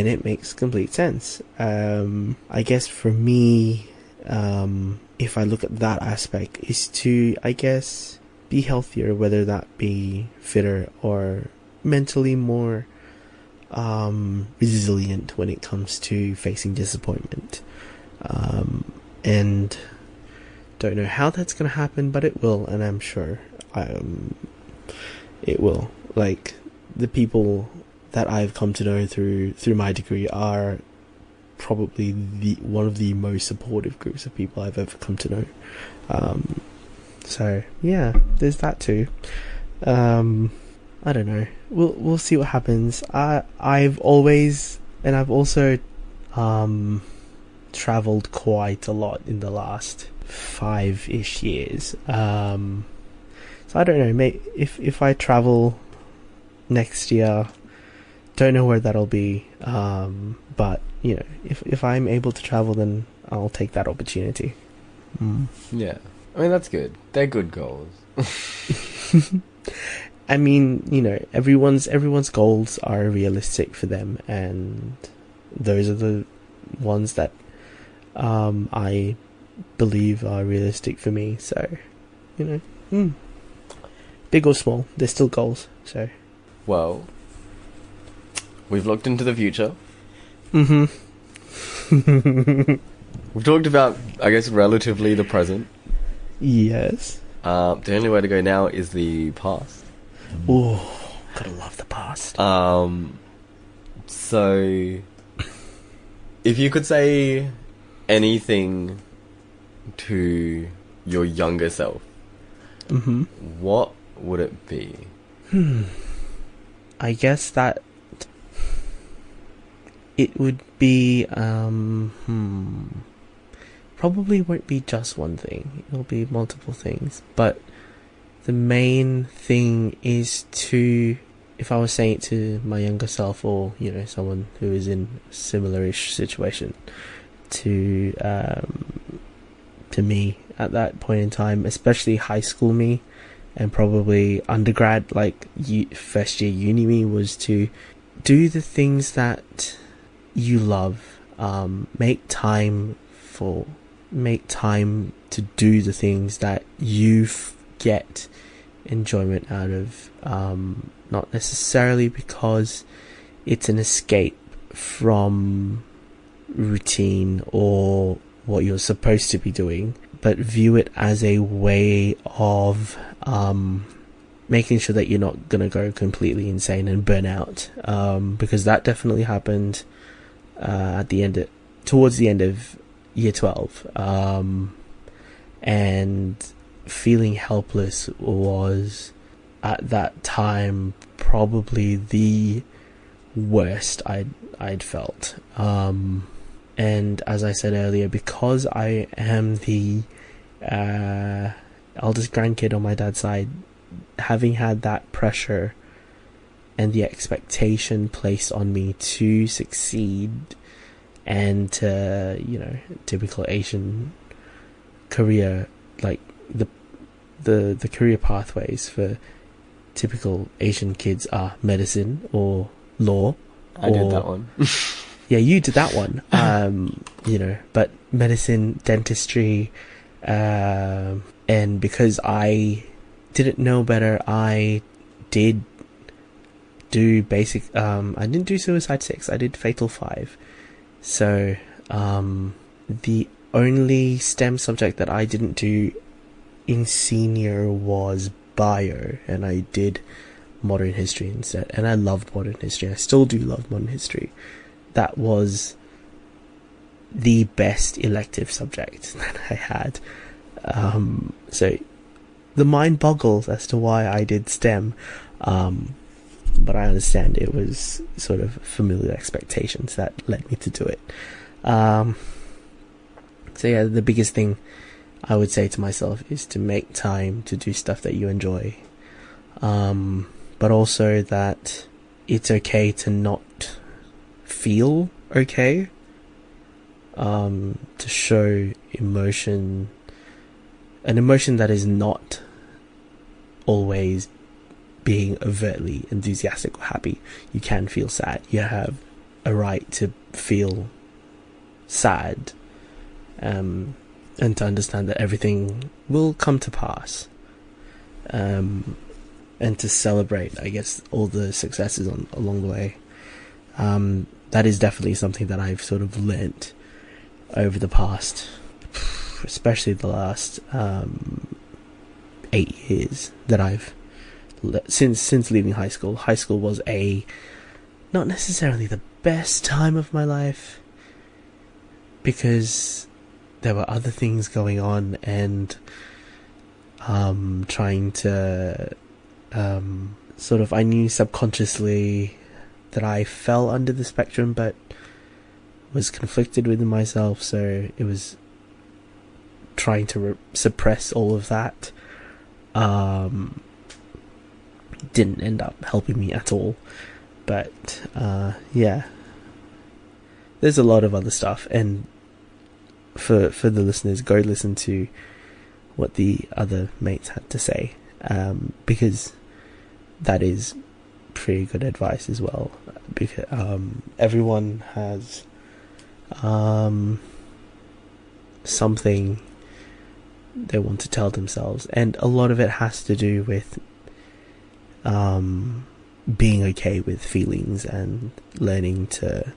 it makes complete sense. I guess for me, if I look at that aspect, is to, I guess, be healthier, whether that be fitter or mentally more resilient when it comes to facing disappointment. And don't know how that's going to happen, but it will, and I'm sure it will. Like, the people that I've come to know through my degree are probably one of the most supportive groups of people I've ever come to know. So yeah, there's that too. I don't know. We'll see what happens. I've always, and I've also traveled quite a lot in the last 5-ish years. So I don't know, mate, if I travel next year, don't know where that'll be, but you know, if I'm able to travel, then I'll take that opportunity. Yeah, I mean, that's good. They're good goals. I mean, you know, everyone's goals are realistic for them, and those are the ones that I believe are realistic for me. So, you know, big or small, they're still goals. So, well, we've looked into the future. We've talked about, I guess, relatively the present. Yes. The only way to go now is the past. Oh, gotta love the past. So, if you could say anything to your younger self, what would it be? I guess that it would be, probably won't be just one thing. It'll be multiple things, but the main thing is to, if I was saying it to my younger self, or, you know, someone who is in a similar-ish situation to me at that point in time, especially high school me, and probably undergrad, like first year uni me, was to do the things that you love. Make time to do the things that you get enjoyment out of, not necessarily because it's an escape from routine or what you're supposed to be doing, but view it as a way of making sure that you're not going to go completely insane and burn out, because that definitely happened towards the end of year 12, and feeling helpless was at that time probably the worst I'd felt. And as I said earlier, because I am the eldest grandkid on my dad's side, having had that pressure and the expectation placed on me to succeed and to, typical Asian career, like the career pathways for typical Asian kids are medicine or law. I did that one. Yeah, you did that one. But medicine, dentistry, and because I didn't know better, I did do basic. I didn't do Suicide 6. I did Fatal 5. So the only STEM subject that I didn't do in senior was bio, and I did modern history instead. And I loved modern history. I still do love modern history. That was the best elective subject that I had. So the mind boggles as to why I did STEM. But I understand it was sort of familiar expectations that led me to do it. So yeah, the biggest thing I would say to myself is to make time to do stuff that you enjoy. But also that it's okay to not feel okay. To show emotion, an emotion that is not always being overtly enthusiastic or happy. You can feel sad. You have a right to feel sad, and to understand that everything will come to pass, and to celebrate, I guess, all the successes along the way. That is definitely something that I've sort of learnt over the past, especially the last 8 years that I've since leaving high school. High school was not necessarily the best time of my life, because there were other things going on, and trying to sort of, I knew subconsciously that I fell under the spectrum, but was conflicted within myself, so it was trying to suppress all of that. Didn't end up helping me at all, but yeah, there's a lot of other stuff, and for the listeners, go listen to what the other mates had to say, because that is pretty good advice as well, because everyone has something they want to tell themselves, and a lot of it has to do with being okay with feelings and learning to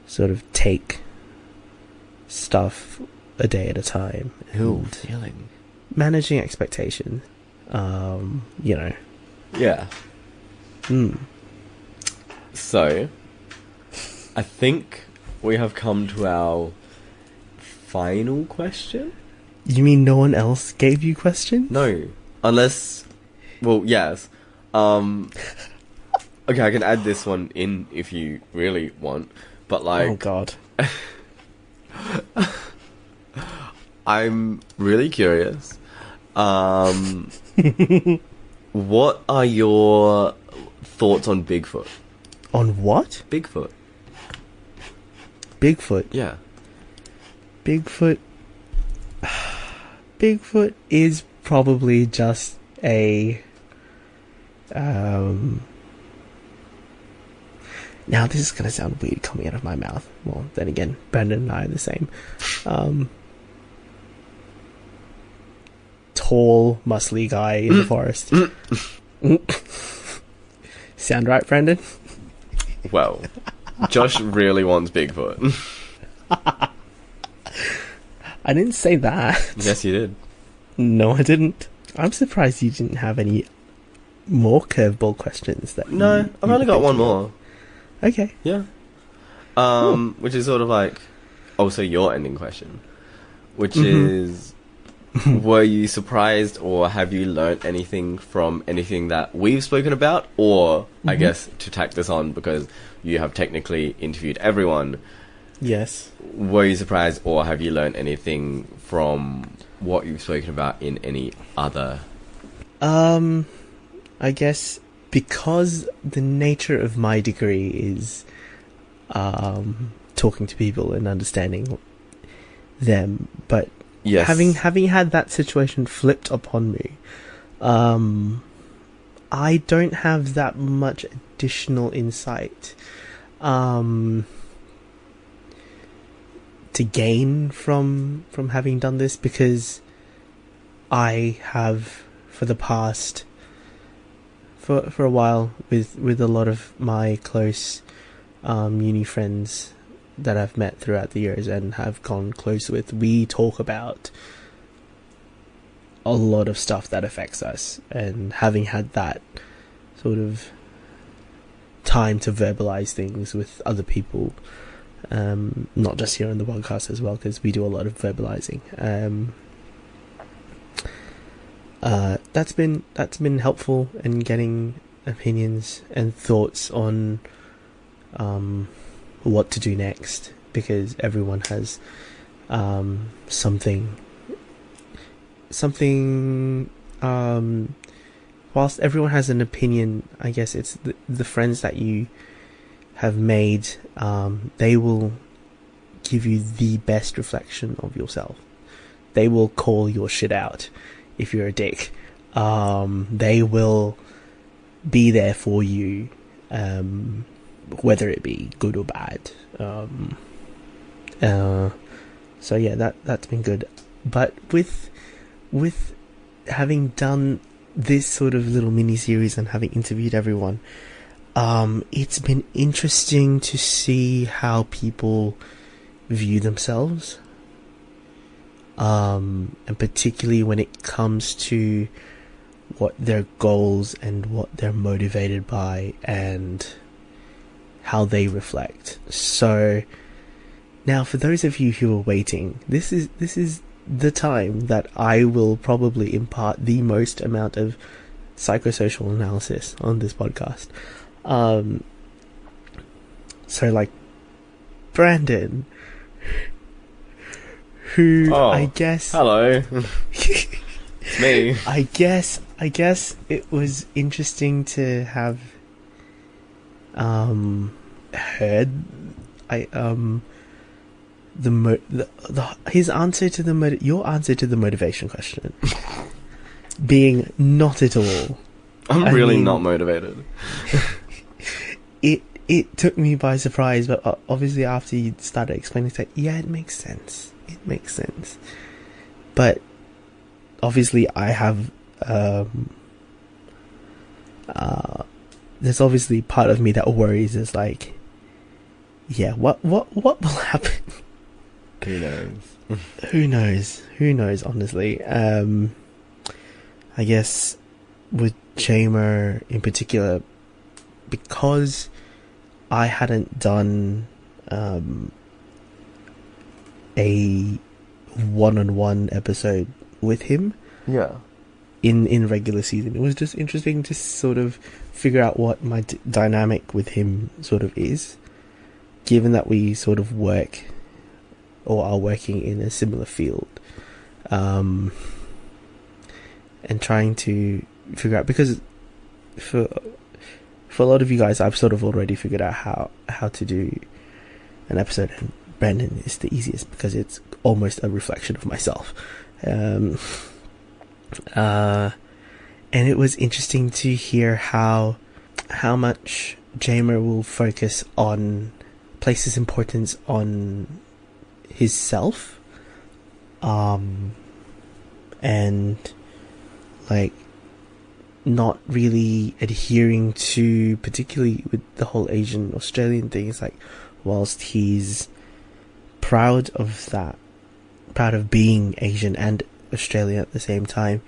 sort of take stuff a day at a time. Feeling. Managing expectations. Yeah. So, I think we have come to our final question. You mean no one else gave you questions? No, unless, well, yes. Okay, I can add this one in if you really want, but like... Oh, God. I'm really curious. What are your thoughts on Bigfoot? On what? Bigfoot. Bigfoot? Yeah. Bigfoot is probably just a... Now this is going to sound weird coming out of my mouth. Well, then again, Brandon and I are the same. Tall, muscly guy in the forest. Sound right, Brandon? Well, Josh really wants Bigfoot. I didn't say that. Yes, you did. No, I didn't. I'm surprised you didn't have any more curveball questions. No, I've only got one more. Okay. Yeah. Which is sort of like also your ending question, which is were you surprised, or have you learnt anything from anything that we've spoken about? Or, I guess, to tack this on, because you have technically interviewed everyone. Yes. Were you surprised, or have you learnt anything from what you've spoken about in any other? I guess because the nature of my degree is talking to people and understanding them, but yes, having had that situation flipped upon me, I don't have that much additional insight to gain from having done this, because I have for the past for a while with a lot of my close uni friends that I've met throughout the years and have gone close with, we talk about a lot of stuff that affects us, and having had that sort of time to verbalize things with other people, not just here on the podcast as well, because we do a lot of verbalizing. That's been helpful in getting opinions and thoughts on what to do next, because everyone has something whilst everyone has an opinion, I guess it's the friends that you have made, they will give you the best reflection of yourself. They will call your shit out if you're a dick. They will be there for you, whether it be good or bad. So yeah, that's been good. But with having done this sort of little mini series and having interviewed everyone, it's been interesting to see how people view themselves, and particularly when it comes to what their goals and what they're motivated by and how they reflect. So now, for those of you who are waiting, this is the time that I will probably impart the most amount of psychosocial analysis on this podcast. So like Brandon, who I guess hello. It's me. I guess it was interesting to have heard his answer to your answer to the motivation question being not at all. I mean, not motivated. It took me by surprise, but obviously after you started explaining, it's like, yeah, it makes sense. But obviously I have there's obviously part of me that worries, is like, yeah, what will happen? Who knows, honestly. I guess with Jamer in particular, because I hadn't done a one-on-one episode with him in regular season, it was just interesting to sort of figure out what my dynamic with him sort of is, given that we sort of work or are working in a similar field, and trying to figure out, because for a lot of you guys, I've sort of already figured out how to do an episode, and Brandon is the easiest because it's almost a reflection of myself. And it was interesting to hear how much Jamer will focus on, places importance on his self, and like not really adhering to, particularly with the whole Asian Australian thing. It's like, whilst he's proud of that, proud of being Asian and Australian at the same time,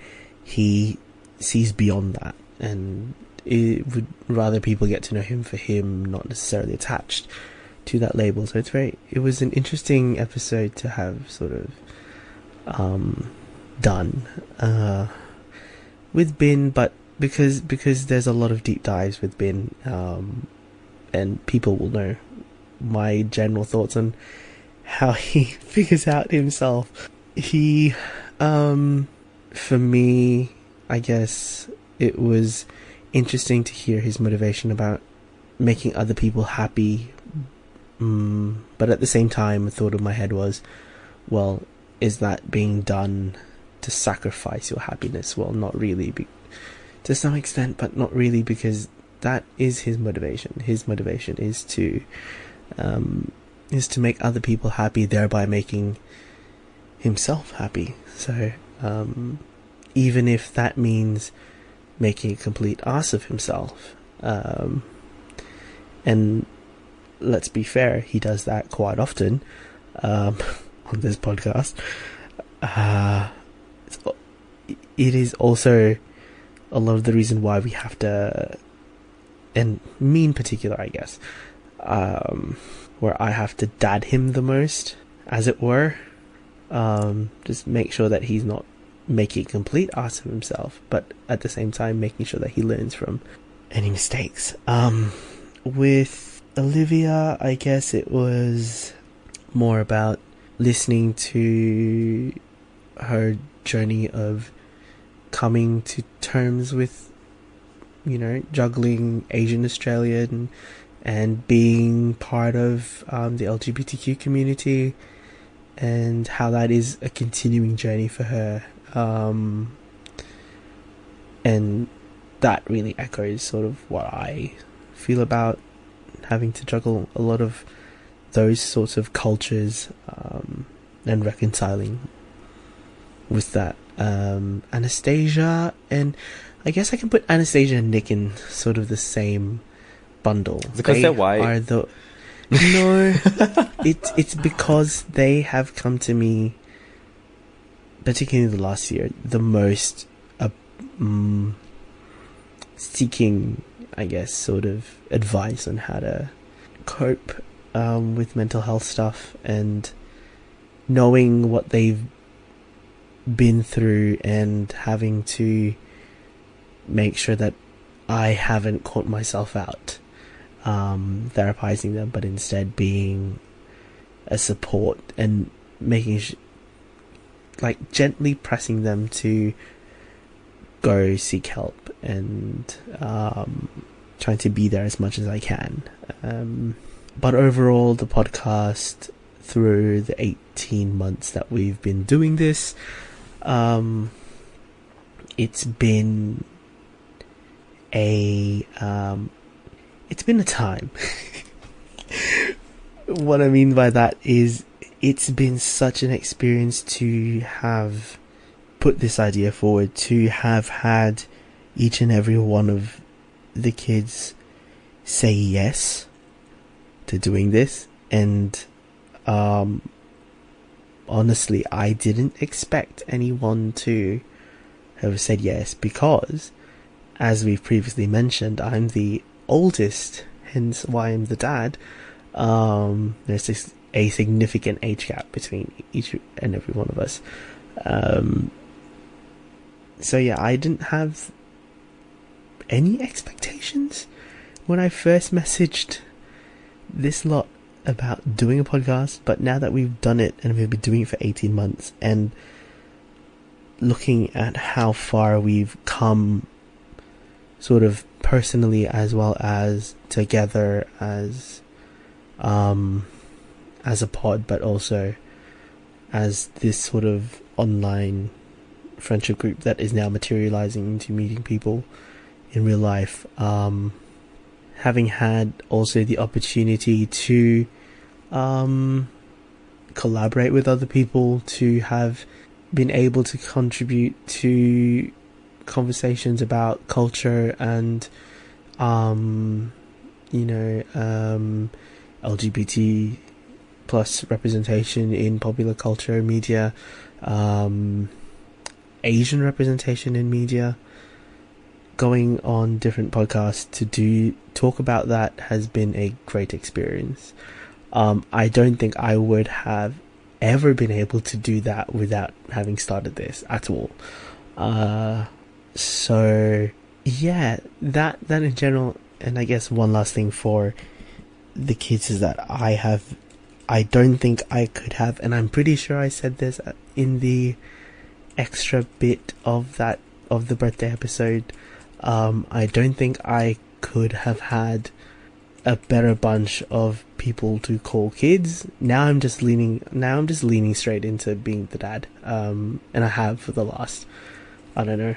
he sees beyond that, and it would rather people get to know him for him, not necessarily attached to that label. So it was an interesting episode to have sort of done with Bin, but because there's a lot of deep dives with Bin, and people will know my general thoughts on how he figures out himself. He, for me, I guess it was interesting to hear his motivation about making other people happy, but at the same time, a thought in my head was, well, is that being done to sacrifice your happiness? Well, not really, to some extent, but not really, because that is his motivation. His motivation is to make other people happy, thereby making himself happy. So even if that means making a complete ass of himself, and let's be fair, he does that quite often on this podcast. It is also a lot of the reason why we have to, and me in particular, I guess, where I have to dad him the most, as it were. Just make sure that he's not making a complete ass of himself, but at the same time making sure that he learns from any mistakes. With Olivia, I guess it was more about listening to her journey of coming to terms with, juggling Asian Australian and being part of the LGBTQ community, and how that is a continuing journey for her. And that really echoes sort of what I feel about having to juggle a lot of those sorts of cultures, and reconciling with that. Anastasia, and I guess I can put Anastasia and Nick in sort of the same bundle. Because they're white. No, it's because they have come to me, particularly the last year, the most seeking, I guess, sort of advice on how to cope with mental health stuff, and knowing what they've been through and having to make sure that I haven't caught myself out therapizing them, but instead being a support and making like gently pressing them to go seek help, and trying to be there as much as I can. But overall, the podcast, through the 18 months that we've been doing this, it's been a time. What I mean by that is, it's been such an experience to have put this idea forward, to have had each and every one of the kids say yes to doing this. And honestly, I didn't expect anyone to have said yes, because, as we've previously mentioned, I'm the oldest, hence why I'm the dad. There's a significant age gap between each and every one of us. So yeah, I didn't have any expectations when I first messaged this lot about doing a podcast, but now that we've done it and we've been doing it for 18 months, and looking at how far we've come, sort of personally as well as together as a pod, but also as this sort of online friendship group that is now materializing into meeting people in real life, having had also the opportunity to collaborate with other people, to have been able to contribute to conversations about culture and LGBT plus representation in popular culture, media, Asian representation in media, going on different podcasts to talk about that has been a great experience. I don't think I would have ever been able to do that without having started this at all. So yeah, that in general. And I guess one last thing for the kids is that I don't think I could have, and I'm pretty sure I said this in the extra bit of the birthday episode, I don't think I could have had a better bunch of people to call kids. Now I'm just leaning straight into being the dad, and I have for the last, I don't know,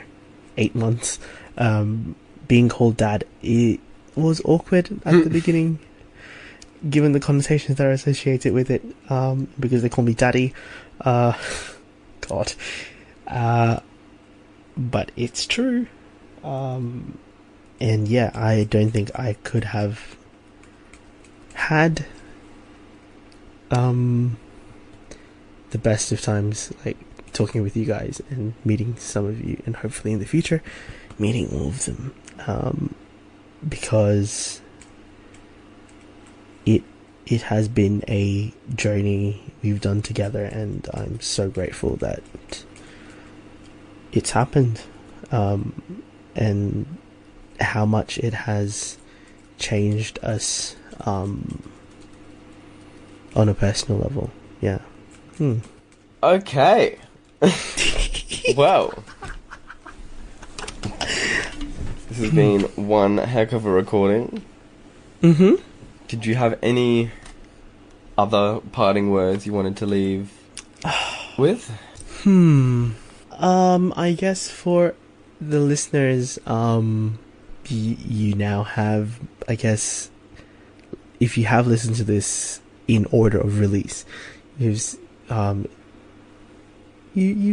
8 months. Being called dad, it was awkward at the beginning, given the connotations that are associated with it, because they call me daddy. God. But it's true. And yeah, I don't think I could have had the best of times, like talking with you guys and meeting some of you, and hopefully in the future meeting all of them, because it has been a journey we've done together, and I'm so grateful that it's happened, and how much it has changed us on a personal level. Yeah. Okay. Wow. This has been one heck of a recording. Mm-hmm. Did you have any other parting words you wanted to leave with? I guess for the listeners, you now have, I guess, if you have listened to this in order of release, you've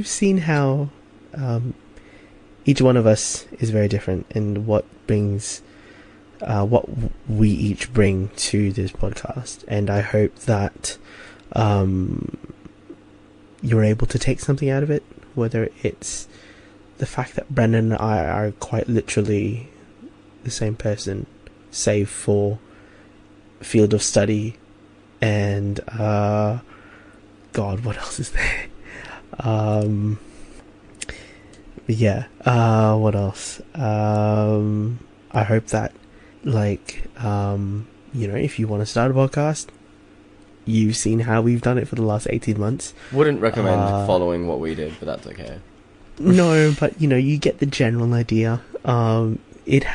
seen how each one of us is very different, and what brings what we each bring to this podcast. And I hope that you're able to take something out of it, whether it's the fact that Brendan and I are quite literally the same person, save for field of study and God, what else is there? Yeah, what else? I hope that, like, if you want to start a podcast, you've seen how we've done it for the last 18 months. Wouldn't recommend following what we did, but that's okay. No, but you get the general idea. It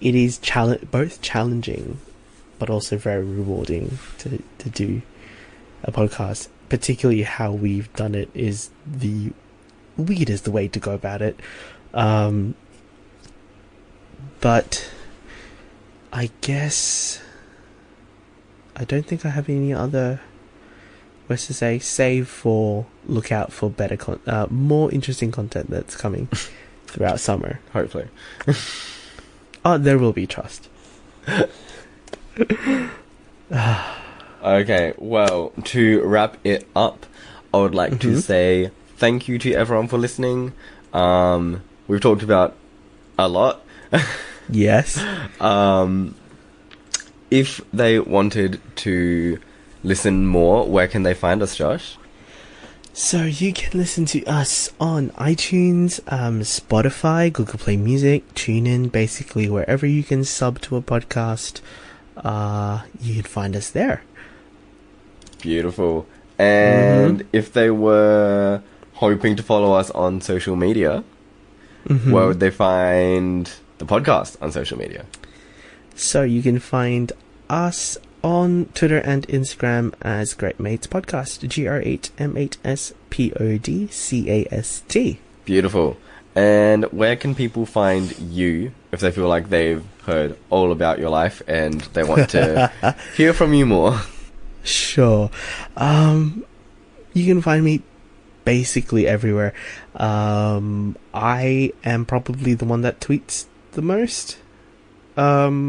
is both challenging, but also very rewarding to do a podcast. Particularly how we've done it is the weirdest way to go about it. But I guess I don't think I have any other words to say, save for look out for better more interesting content that's coming throughout summer. Hopefully. Oh, there will be, trust. Okay, well, to wrap it up, I would like to say thank you to everyone for listening. We've talked about a lot. Yes. If they wanted to listen more, where can they find us, Josh? So you can listen to us on iTunes, Spotify, Google Play Music, TuneIn, basically wherever you can sub to a podcast, you can find us there. Beautiful. And if they were hoping to follow us on social media, where would they find the podcast on social media? So you can find us on Twitter and Instagram as Great Mates Podcast, GR8 M8S Podcast. Beautiful. And where can people find you if they feel like they've heard all about your life and they want to hear from you more? Sure. You can find me basically everywhere. I am probably the one that tweets the most. That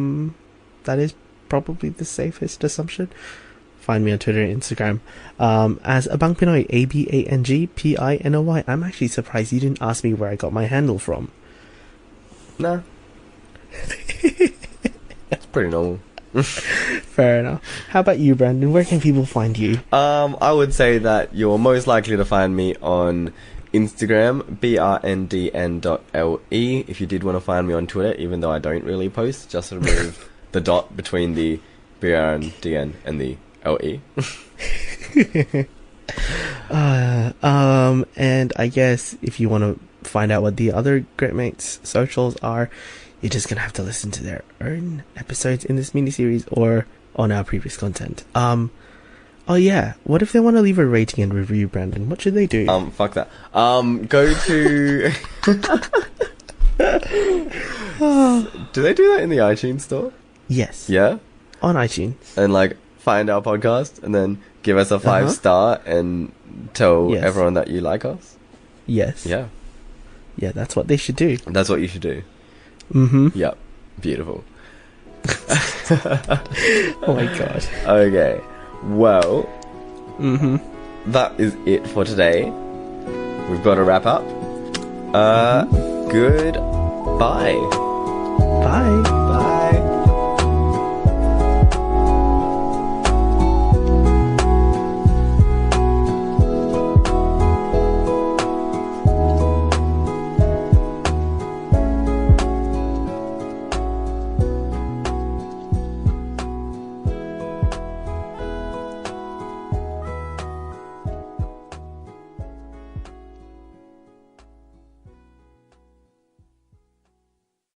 is probably the safest assumption. Find me on Twitter and Instagram as Abang Pinoy, ABANGPINOY. I'm actually surprised you didn't ask me where I got my handle from. Nah. It's pretty normal. Fair enough. How about you, Brandon? Where can people find you? I would say that you're most likely to find me on Instagram, brndn.le. If you did want to find me on Twitter, even though I don't really post, just remove the dot between the brndn and the le. And I guess if you want to find out what the other Great Mates socials are, you're just gonna have to listen to their own episodes in this miniseries or on our previous content. Oh yeah, what if they want to leave a rating and review, Brandon? What should they do? Fuck that. Go to... Do they do that in the iTunes store? Yes. Yeah? On iTunes. And like, find our podcast and then give us a 5-star and tell everyone that you like us? Yes. Yeah. Yeah, that's what they should do. That's what you should do. Mm-hmm. Yep. Beautiful. Oh my god. Okay. Well, that is it for today. We've got to wrap up. Goodbye. Bye.